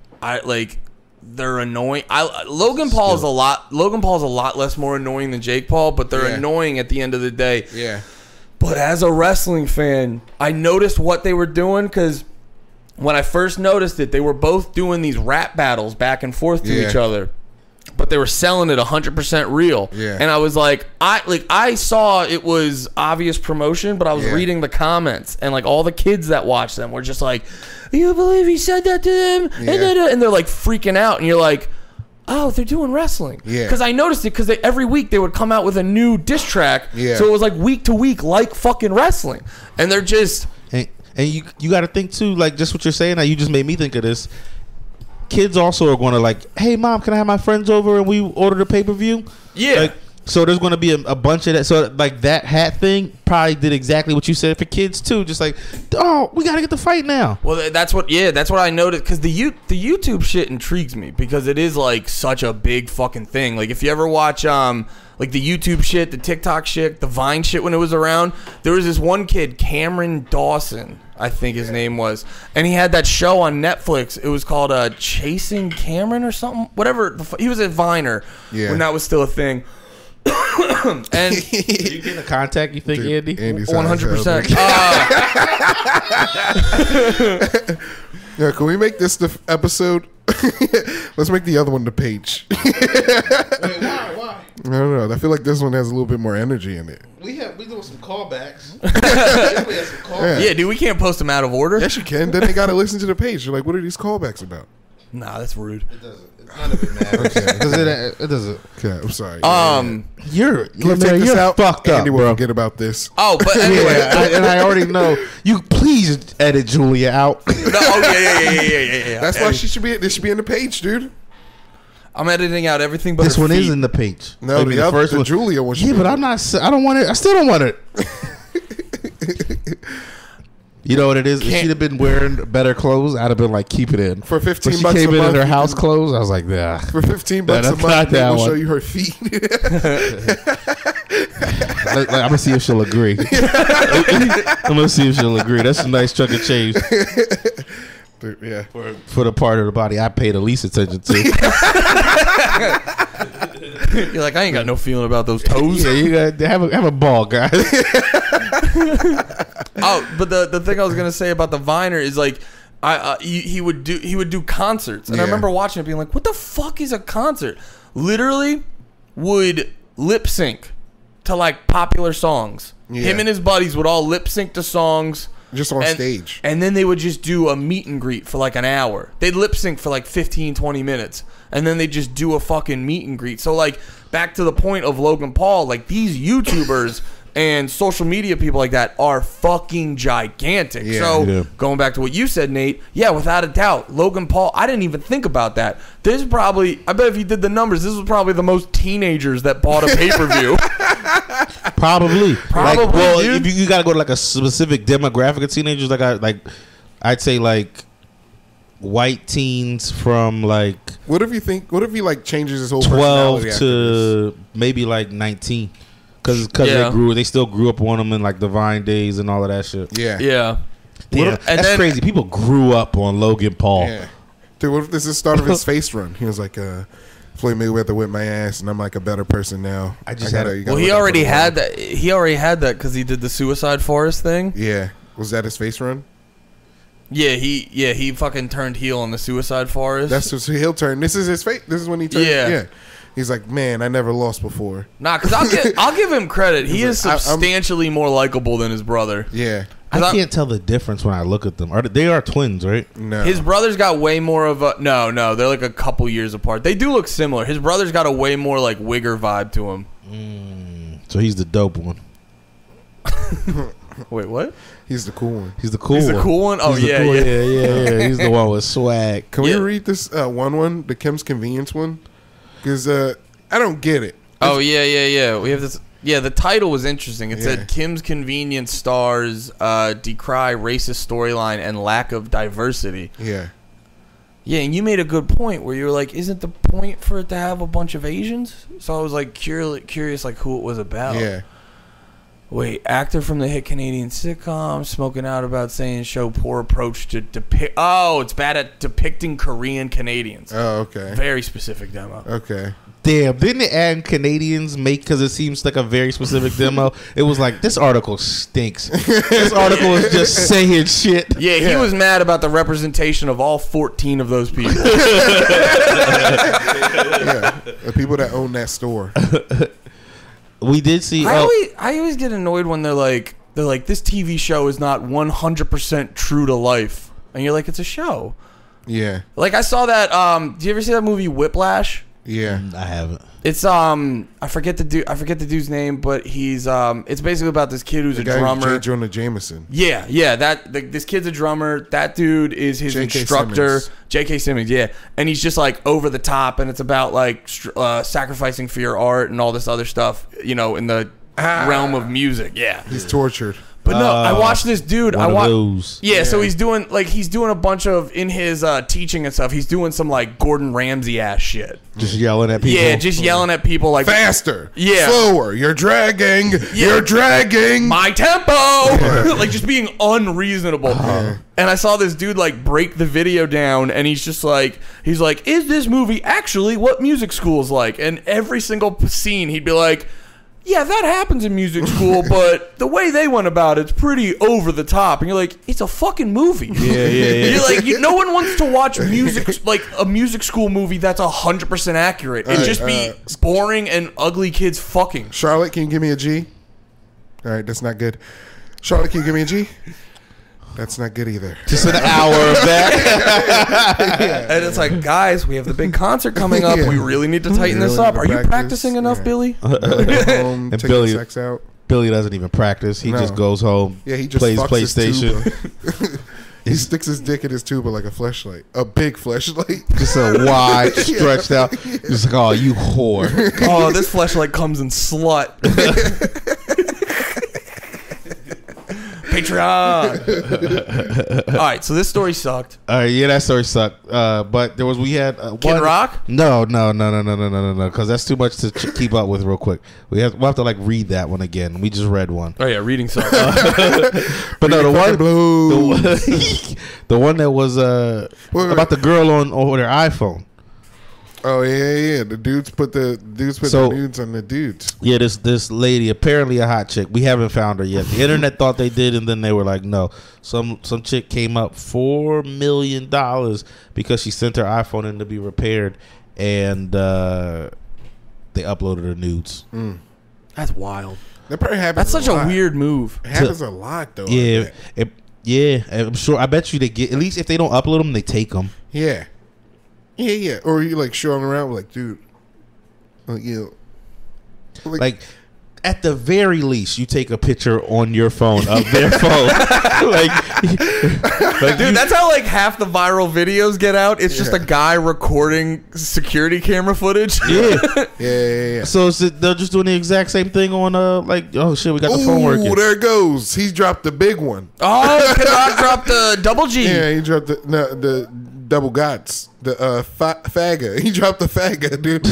C: they're annoying. Logan Paul is a lot less more annoying than Jake Paul, but they're annoying at the end of the day.
A: Yeah.
C: But as a wrestling fan, I noticed what they were doing because when I first noticed it, they were both doing these rap battles back and forth to each other. But they were selling it 100% real. Yeah. And I was like, I saw it was obvious promotion, but I was reading the comments and like all the kids that watched them were just like, you believe he said that to them? Yeah. And they're like freaking out. And you're like, oh, they're doing wrestling. Yeah. Because I noticed it because every week they would come out with a new diss track. Yeah. So it was like week to week like fucking wrestling. And they're just...
B: And you got to think too, like just what you're saying, now you just made me think of this. Kids also are going to like, hey, Mom, can I have my friends over and we order the pay-per-view?
C: Yeah.
B: Like, So there's going to be a bunch of that. So like that hat thing probably did exactly what you said for kids too. Just like, oh, we got to get the fight now.
C: Well, that's what I noticed, because the YouTube shit intrigues me, because it is like such a big fucking thing. Like if you ever watch like the YouTube shit, the TikTok shit, the Vine shit when it was around, there was this one kid, Cameron Dawson, I think his name was, and he had that show on Netflix. It was called Chasing Cameron or something, whatever. He was a Viner when that was still a thing. And
B: Did you get a contact, you think, Andy?
C: 100%.
A: Yeah, can we make this the episode? Let's make the other one the page.
B: Wait, why?
A: I don't know. I feel like this one has a little bit more energy in it.
B: We doing some callbacks.
C: Yeah, dude, we can't post them out of order.
A: Yes, you can. Then they got to listen to the page. You're like, what are these callbacks about?
C: Nah, that's rude.
B: It doesn't. None of it matters. Because it doesn't.
A: Okay, I'm sorry.
B: You're
A: this out?
B: fucked up,
A: Andy will
B: bro.
A: forget about this.
C: Oh, but anyway.
B: And I already know. You please edit Julia out.
C: No, yeah.
A: That's why she should be. This should be in the page, dude.
C: I'm editing out everything but
B: This
C: her
B: one
C: feet.
B: is in the page.
A: No,
B: Maybe
A: the
B: first one.
A: Julia one.
B: Yeah, but I'm not. I don't want it. I still don't want it. You know what it is? If she'd have been wearing better clothes, I'd have been like, keep it in.
A: For 15
B: But she
A: bucks
B: came
A: a
B: in
A: month,
B: her
A: you
B: house
A: can-
B: clothes. I was like, nah.
A: For 15 bucks a
B: that's
A: month,
B: not
A: they
B: that
A: will
B: one.
A: show you her feet.
B: I'm gonna see if she'll agree. I'm gonna see if she'll agree. That's a nice chunk of change
A: Dude, yeah.
B: for the part of the body I pay the least attention to.
C: You're like, I ain't got no feeling about those toes.
B: Yeah, you got have a ball, guys.
C: Oh, but the thing I was gonna say about the Viner is like, he would do concerts, and I
A: Yeah.
C: remember watching it, being like, what the fuck is a concert? Literally, would lip sync to like popular songs.
A: Yeah.
C: Him and his buddies would all lip sync to songs.
A: Just on stage.
C: And then they would just do a meet and greet for like an hour. They'd lip sync for like 15, 20 minutes. And then they'd just do a fucking meet and greet. So like, back to the point of Logan Paul, like these YouTubers and social media people like that are fucking gigantic.
A: Yeah.
C: So
B: Yeah.
C: going back to what you said, Nate, yeah, without a doubt, Logan Paul, I didn't even think about that. This is probably, I bet if you did the numbers, this was probably the most teenagers that bought a pay-per-view.
B: Probably.
C: Probably,
B: well,
C: dude.
B: if you got to go to like a specific demographic of teenagers, I'd say like white teens from like
A: What if he like changes his whole
B: 12
A: personality after
B: to maybe like 19, because
C: Yeah.
B: they still grew up on them in like the Vine days and all of that shit.
A: this? Yeah.
C: Yeah.
B: Damn,
C: And
B: that's
C: then-
B: crazy. People grew up on Logan Paul.
A: Yeah. Dude, what if this is the start of his face run? He was like, Floyd Mayweather whipped my ass, and I'm like a better person now.
B: I just
A: gotta-
B: had-
A: you gotta
C: Well, he
A: look out
C: already
A: for the
C: had
A: world.
C: that. He already had that because he did the Suicide Forest thing.
A: Yeah. Was that his face run?
C: Yeah, he fucking turned heel on the Suicide Forest.
A: That's just he'll turn. This is his face. This is when he turned.
C: Yeah.
A: Yeah. He's like, man, I never lost before.
C: Nah, because I'll give him credit. He is
A: like, I'm-
C: substantially more likable than his brother.
A: Yeah.
B: I
C: 'Cause
B: can't tell the difference when I look at them. They are twins, right?
A: No.
C: His brother's got way more of a no. They're like a couple years apart. They do look similar. His brother's got a way more like Wigger vibe to him.
B: So he's the dope one.
C: Wait, what?
A: He's the cool one.
B: He's the cool
C: He's
B: one.
C: the cool one. Oh
B: He's the
C: yeah,
B: cool-
C: yeah.
B: yeah. He's the one with swag.
A: Can
C: Yeah.
A: we read this one, the Kim's Convenience one? Because I don't get it.
C: Oh yeah. We have this. Yeah, the title was interesting. It
A: Yeah.
C: said Kim's Convenience stars decry racist storyline and lack of diversity.
A: Yeah.
C: Yeah, and you made a good point where you were like, isn't the point for it to have a bunch of Asians? So I was like curious like who it was about.
A: Yeah.
C: Wait, actor from the hit Canadian sitcom smoking out about saying show poor approach to depict. Oh, it's bad at depicting Korean Canadians.
A: Oh, okay.
C: Very specific demo.
A: Okay.
B: Damn, didn't the ad Canadians make, because it seems like a very specific demo? It was like, this article stinks. This article is just saying shit.
C: Yeah, he was mad about the representation of all 14 of those people.
A: Yeah. The people that own that store.
B: We did see.
C: I always get annoyed when they're like this TV show is not 100% true to life, and you're like, it's a show.
A: Yeah.
C: Like I saw that. Do you ever see that movie Whiplash?
A: Yeah.
B: I haven't.
C: It's I forget the dude's name, but he's it's basically about this kid who's
A: The
C: a
A: guy
C: drummer.
A: J. Jonah Jameson.
C: Yeah, this kid's a drummer. That dude is his
A: J.K.
C: instructor,
A: Simmons.
C: J.K. Simmons. Yeah, and he's just like over the top, and it's about like sacrificing for your art and all this other stuff, you know, in the realm of music. Yeah,
A: He's tortured.
C: but no, I watched this dude.
B: One of those.
C: Yeah, so he's doing a bunch of in his teaching and stuff. He's doing some like Gordon Ramsay ass shit.
B: Just yelling at people.
C: Yeah, just yelling at people like
A: Faster.
C: Yeah.
A: Slower. You're dragging. You're dragging.
C: my tempo, like just being unreasonable. And I saw this dude like break the video down, and he's like, is this movie actually what music school is like? And every single scene, he'd be like, yeah, that happens in music school, but the way they went about it's pretty over the top. And you're like, it's a fucking movie.
B: Yeah.
C: You're like, no one wants to watch music like a music school movie that's 100% accurate. It'd just be boring and ugly kids fucking.
A: Charlotte, can you give me a G? All right, that's not good. Charlotte, can you give me a G? That's not good either.
B: Just an hour of that.
C: And it's like, guys, we have the big concert coming up.
A: Yeah.
C: We really need to tighten this
A: really
C: up.
A: need
C: Are
A: to
C: you
A: practice.
C: practicing enough,
A: Yeah.
C: Billy?
A: Go home,
B: And
A: take
B: Billy-
A: the sex out.
B: Billy doesn't even practice. He
A: No.
B: just goes home.
A: Yeah, he just
B: plays
A: fucks his
B: PlayStation.
A: tuba. He sticks his dick in his tuba like a fleshlight, a big fleshlight.
B: Just a wide, stretched out. Just like, oh, you whore.
C: Oh, this fleshlight comes in slut. Patreon. All right, so this story sucked.
B: Yeah, that story sucked. But we had
C: Kid
B: one-
C: Rock?
B: No, because that's too much to keep up with real quick. We'll have to like read that one again. We just read one,
C: Oh yeah, reading sucked.
B: but no,
A: Blues.
B: the one that was
A: wait.
B: about the girl on their iPhone.
A: Oh yeah. The dudes put the
B: So-
A: nudes on the dudes.
B: Yeah, this lady, apparently a hot chick. We haven't found her yet. The internet thought they did, and then they were like, no. Some chick came up $4 million because she sent her iPhone in to be repaired, and they uploaded her nudes.
C: That's wild.
A: That probably happens.
C: That's such
A: a
C: a weird move.
A: It happens a lot though.
B: Yeah,
A: I bet.
B: yeah. I'm sure. I bet you they get, at least if they don't upload them, they take them.
A: Yeah. Or you like showing around like, dude, like
B: Like at the very least, you take a picture on your phone of their phone. like
C: Dude, that's how like half the viral videos get out. It's just a guy recording security camera footage.
B: yeah. So they're just doing the exact same thing on like, oh shit, we got the phone working.
A: Ooh, there it goes. He dropped the big one.
C: Oh, Kid Rock dropped the double G.
A: Yeah, he dropped the double gots. The fagga. He dropped the fagga, dude.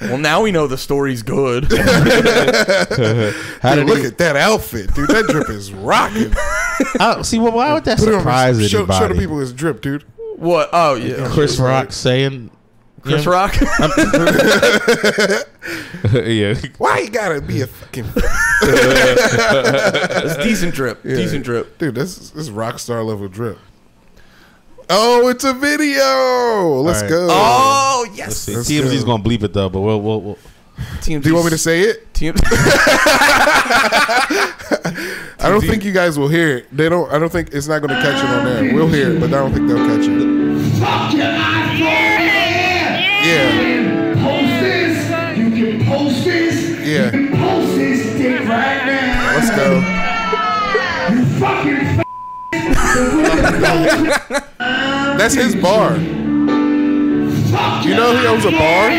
C: Well, now we know the story's good.
A: Dude, look at that outfit, dude. That drip is rocking.
B: See, well, why would that
A: Put it on-
B: surprise
A: show
B: anybody?
A: the people his drip, dude.
C: What? Oh, yeah.
B: Chris Rock saying,
C: Chris Rock?
B: yeah.
A: Why you gotta be a fucking
C: It's decent drip. Decent drip.
A: dude? This is rock star level drip. Oh, it's a video. Let's
B: All right.
A: go.
C: Oh, yes.
A: Let's
B: TMZ's
A: go.
B: gonna bleep it though, but we'll
C: TMZ.
A: Do you want me to say it? I don't think you guys will hear it. I don't think it's not going to catch it on there. We'll hear it, but I don't think they'll catch it.
D: Fuck your iPhone.
A: Yeah.
D: Post this. You can post this.
A: Yeah.
D: You can post this dick right now.
A: Let's go.
D: You fucking
A: That's his bar. You know he owns a bar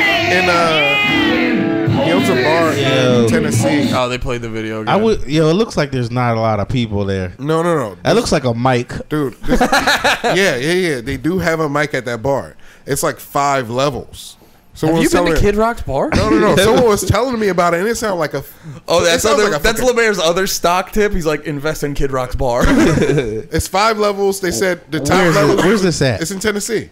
A: he owns a bar in Tennessee.
C: Oh, they played the video again.
B: it looks like there's not a lot of people there.
A: No.
B: That looks like a mic.
A: Dude. Yeah. They do have a mic at that bar. It's like 5 levels.
C: Have you been to Kid Rock's bar?
A: No. Someone was telling me about it, and it sounded like a.
C: Oh,
A: it
C: that's
A: sounds
C: other.
A: like a
C: That's
A: fucking-
C: Lemaire's other stock tip. He's like, invest in Kid Rock's bar.
A: It's 5 levels. They said the top level.
B: Where's this at?
A: It's in Tennessee.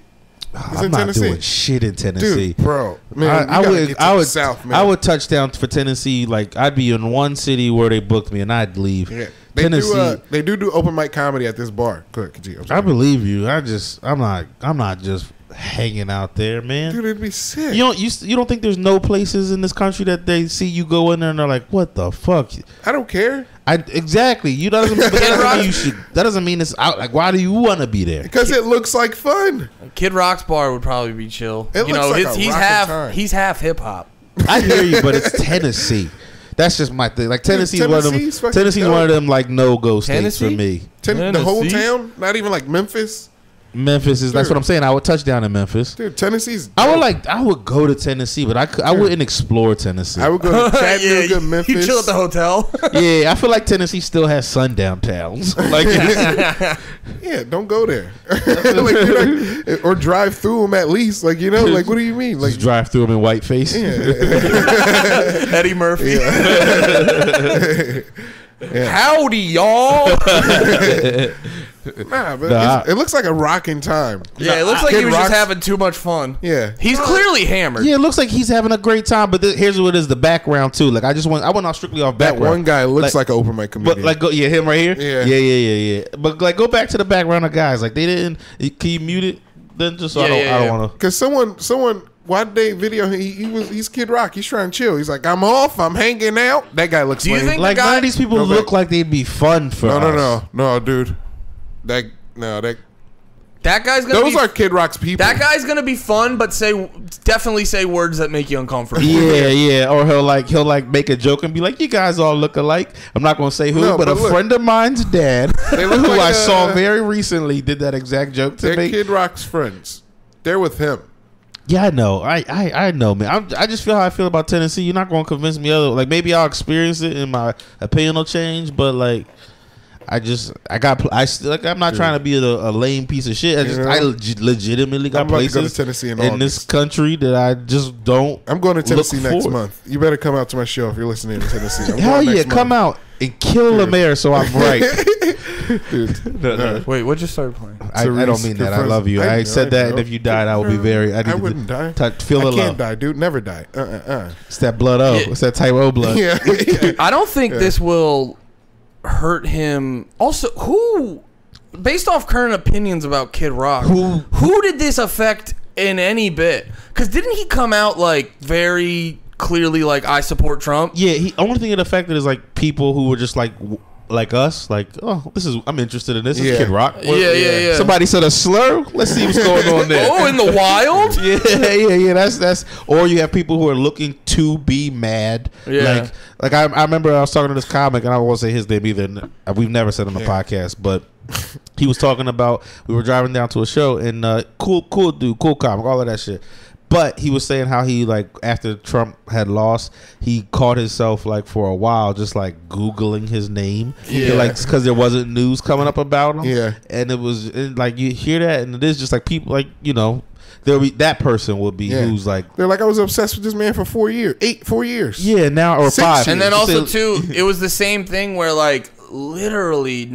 A: It's
B: I'm
A: in
B: not
A: Tennessee.
B: doing shit in Tennessee.
A: Dude, bro, man,
B: I would
A: the South, man.
B: I would touch down for Tennessee. Like I'd be in one city where they booked me and I'd leave.
A: Yeah.
B: Tennessee.
A: They do open mic comedy at this bar. Go ahead, continue. I'm
B: I
A: sorry.
B: believe you. I'm not just hanging out there, man.
A: Dude, it'd be sick.
B: You don't think there's no places in this country that they see you go in there and they're like, what the fuck?
A: I don't care.
B: Exactly. You doesn't. But that doesn't mean you should. That doesn't mean it's out. Like, why do you want to be there?
A: Because it looks like fun.
C: Kid Rock's bar would probably be chill.
A: It looks like a
C: he's
A: rockin'
C: half
A: time.
C: he's half hip hop.
B: I hear you, but it's Tennessee. That's just my thing. Like Tennessee's one of them.
A: Tennessee's fucking
B: Tennessee's
A: dope.
B: one of them like no go states for
C: Tennessee?
B: me.
A: The whole
C: Tennessee?
A: town, not even like Memphis.
B: Memphis is. That's
A: Sure.
B: what I'm saying. I would touch down in Memphis.
A: Dude, Tennessee's.
B: I would
A: dope.
B: I would go to Tennessee, but I wouldn't explore Tennessee.
A: I would go to Chattanooga, Memphis.
C: You chill at the hotel.
B: Yeah, I feel like Tennessee still has sundown towns. Like,
A: Yeah, don't go there. Like, you're like, or drive through them at least. Like, like, what do you mean? Like,
B: just drive through them in whiteface.
C: Eddie Murphy.
A: Yeah.
C: Howdy, y'all.
A: Nah, but
B: Nah.
A: it looks like a rocking time.
C: Yeah, it looks like
A: Kid
C: he was
A: Rock's-
C: just having too much fun.
A: Yeah.
C: He's clearly hammered.
B: Yeah, it looks like he's having a great time. But here's what it is: the background too. Like, I went off strictly off
A: That
B: background.
A: one guy looks like an open mic comedian.
B: But like, him right here.
A: Yeah.
B: Yeah. But like, go back to the background of guys. Like, they didn't. Can you mute it? Then just so I don't want to.
A: Because someone, why did they video? He's Kid Rock. He's trying to chill. He's like, I'm off. I'm hanging out. That guy looks.
C: Do you
A: lame.
C: think-
B: Like,
C: the guy-
B: none of these people
A: No,
B: look
A: but-
B: like they'd be fun for us.
A: No, dude. That
C: That guy's gonna
A: those
C: be,
A: are Kid Rock's people.
C: That guy's gonna be fun, but definitely say words that make you uncomfortable.
B: Yeah. Or he'll make a joke and be like, "You guys all look alike." I'm not gonna say who,
A: No,
B: but a
A: but look.
B: friend of mine's dad,
A: They look
B: who
A: like
B: I saw
A: a-
B: very recently, did that exact joke to
A: They're
B: me.
A: Kid Rock's friends. They're with him.
B: Yeah, I know. I know, man. I just feel how I feel about Tennessee. You're not gonna convince me other. Like, maybe I'll experience it and my opinion will change, but like. I'm not trying to be a lame piece of shit. I legitimately got
A: I'm about to go
B: places
A: to Tennessee in
B: this
A: August.
B: country that I just don't.
A: I'm going to Tennessee
B: look
A: next
B: forward.
A: month. You better come out to my show if you're listening to Tennessee. I'm
B: Hell
A: going
B: yeah,
A: next
B: come
A: month.
B: out and kill the mayor so I'm right.
A: Dude.
C: Wait, what just started playing?
B: I don't mean that. I love you. I said that, and if you died, I would be very.
A: I wouldn't die.
B: Feel
A: I
B: the
A: can't
B: love.
A: die, dude. Never die.
B: It's that blood O.
C: Yeah.
B: It's that type O blood.
A: Yeah.
C: I don't think this will hurt him. Also, based off current opinions about Kid Rock, who did this affect in any bit? Because didn't he come out like very clearly like, I support Trump?
B: Yeah. Only thing it affected is like people who were just like us. Like, oh, I'm interested in this. It's
A: Yeah.
B: Kid Rock.
C: Yeah.
B: Somebody said a slur. Let's see what's going on there.
C: Oh, in the wild?
B: Yeah. That's. Or you have people who are looking to be mad.
C: Yeah.
B: Like I remember I was talking to this comic, and I won't say his name either. We've never said on the podcast, but he was talking about, we were driving down to a show, and cool dude, cool comic, all of that shit. But he was saying how he, like, after Trump had lost, he caught himself, like, for a while just like Googling his name.
A: Yeah.
B: Like, because there wasn't news coming up about him.
A: Yeah.
B: And it was like, you hear that, and it is just like people, like, there'll be that person would be who's like,
A: They're like, I was obsessed with this man for 4 years. 4 years.
B: yeah, now or
A: 6
B: 5.
C: And then also,
B: So-
C: too, it was the same thing where, like, literally,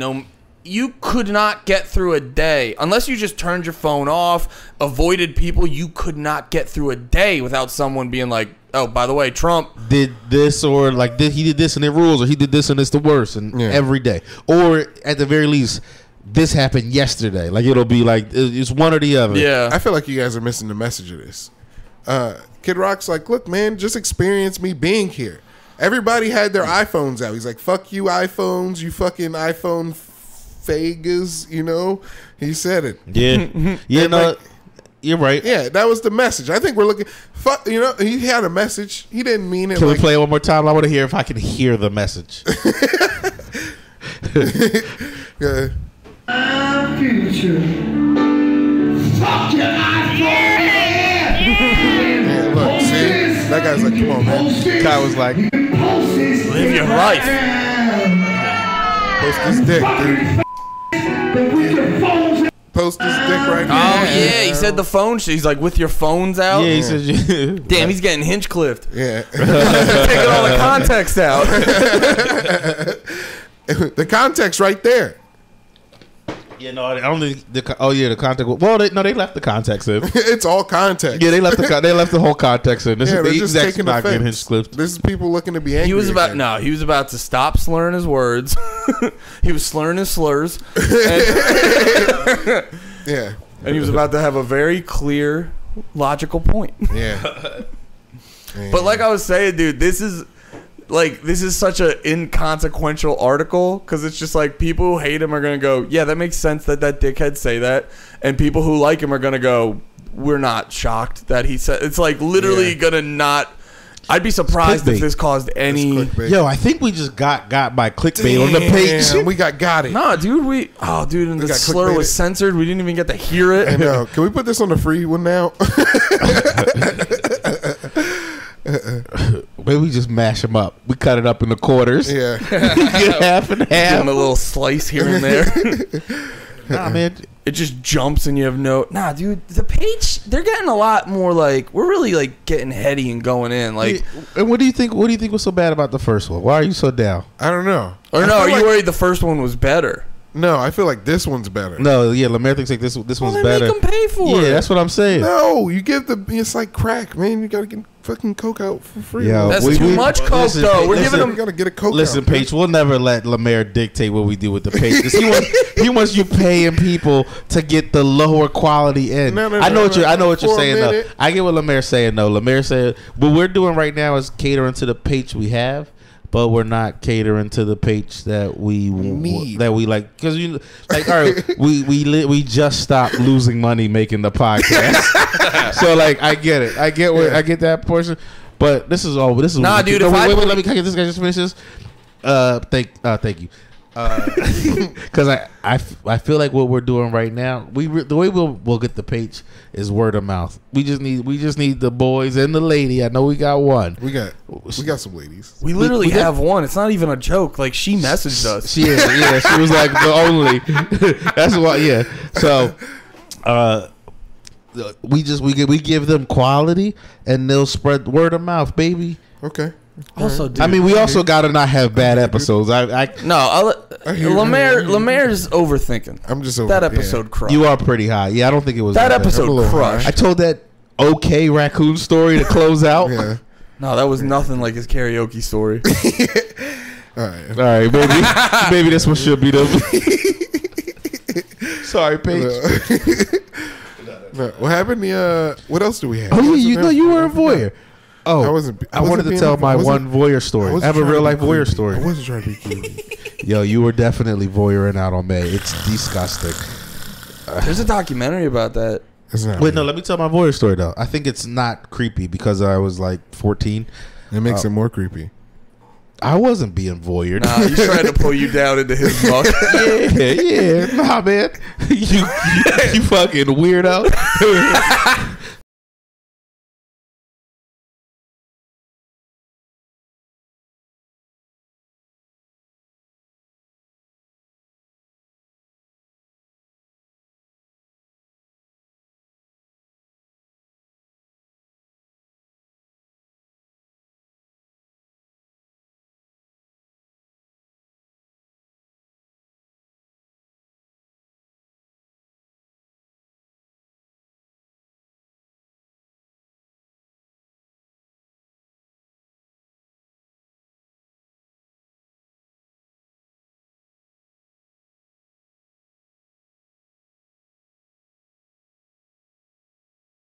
C: you could not get through a day unless you just turned your phone off, avoided people. You could not get through a day without someone being like, "Oh, by the way, Trump
B: did this, or like he did this and it rules, or he did this and it's the worst, and
A: Yeah.
B: every day, or at the very least, this happened yesterday. Like, it'll be like it's one or the other.
C: Yeah.
A: I feel like you guys are missing the message of this. Kid Rock's like, look, man, just experience me being here. Everybody had their iPhones out. He's like, fuck you iPhones, you fucking iPhone fagas, He said it.
B: yeah, yeah.
A: And,
B: No,
A: like,
B: you're right.
A: Yeah, that was the message. I think we're looking. Fuck, he had a message. He didn't mean it.
B: Can
A: like,
B: we play it one more time? I want to hear if I can hear the message.
A: Yeah.
D: Future. Fuck your iPhone.
A: Yeah, look, see, that guy's like, come on, man.
B: Guy was like,
C: Live your life.
A: Post this dick, dude. Post this dick right now.
C: Oh yeah, he said the phone. He's like, with your phones out.
B: yeah, he says,
C: Damn, he's getting Hinchcliffed.
A: Yeah.
C: Taking all the context out.
A: The context right there.
B: yeah, no, I don't think the context. Well, they left the context in.
A: It's all context.
B: Yeah, they left the whole context in. This
A: Yeah,
B: is
A: they're
B: the
A: just
B: exact
A: taking
B: not getting
A: offense.
B: Hinchcliffed.
A: This is people looking to be angry.
C: He was about
A: again.
C: he was about to stop slurring his words. He was slurring his slurs,
A: Yeah.
C: and he was about to have a very clear, logical point.
A: Yeah.
C: But like I was saying, dude, this is like this is such an inconsequential article because it's just like people who hate him are gonna go, yeah, that makes sense that dickhead say that, and people who like him are gonna go, we're not shocked that he said. It's like literally gonna not. I'd be surprised if this caused any.
B: Yo, I think we just got by clickbait on the page.
A: We got it.
C: Nah, dude, and the slur was censored. We didn't even get to hear it.
A: I know. Can we put this on the free one now?
B: Maybe we just mash them up. We cut it up into quarters.
A: Yeah.
B: Get half and
C: Give
B: half.
C: him a little slice here and there.
B: Nah, man.
C: It just jumps and you have no. Nah, dude, the page, they're getting a lot more like, we're really like getting heady and going in. Like,
B: and what do you think was so bad about the first one? Why are you so down?
A: I don't know.
C: or no, are you worried the first one was better?
A: No, I feel like this one's better.
B: No, yeah, Lemaire thinks like this one's better.
C: Make them pay for it.
B: Yeah, that's what I'm saying.
A: No, you give it's like crack, man. You gotta get fucking coke out for free.
B: Yeah,
C: That's too much coke,
B: listen,
C: though. We're
B: listen,
C: giving
A: You
C: them.
A: gotta get a coke
B: Listen,
A: out.
B: Paige, we'll never let Lemaire dictate what we do with the page. 'Cause he wants you paying people to get the lower quality in.
A: No,
B: I know what you're
A: for a
B: saying though.
A: minute.
B: I get what Lemaire's saying though. Lemaire said what we're doing right now is catering to the page we have, but we're not catering to the page that we
A: Need.
B: that we like. Because you like, all right, we just stopped losing money making the podcast. So like, I get it. I get I get that portion. But this is all. This is
C: Nah, dude,
B: No,
C: if
B: wait,
C: I-
B: wait, let me. Can I get this guy just finish this? Thank you. Because I feel like what we're doing right now, the way we'll get the page is word of mouth. We just need the boys and the lady. I know we got one.
A: We got some ladies.
C: We literally
B: we got-
C: have one. It's not even a joke. Like, she messaged us.
B: She was like the only. That's why. Yeah. So, we give them quality and they'll spread word of mouth, baby.
A: Okay.
C: Also, dude.
B: I mean, we also gotta not have bad episodes.
C: No, Lemaire's overthinking.
A: I'm just over
C: That episode crushed.
B: You are pretty high. Yeah, I don't think it was
C: That
B: bad.
C: episode
A: I'm a little
C: crushed.
B: I told that okay raccoon story to close out.
A: Yeah.
C: No, that was nothing like his karaoke story.
A: All right.
B: All right, maybe this one should be the. Sorry, Paige.
A: No, what happened? What else do we have?
B: Oh yeah, you were a voyeur. Oh, I wanted to tell my one voyeur story. I have a real life voyeur story.
A: I wasn't trying to be creepy.
B: Yo, you were definitely voyeuring out on May. It's disgusting.
C: There's a documentary about that.
A: It's not.
B: Wait, no, let me tell my voyeur story though. I think it's not creepy because I was like 14.
A: It makes it more creepy.
B: I wasn't being voyeured.
C: Nah, he's trying to pull you down into his muck.
B: yeah, nah, man. You fucking weirdo.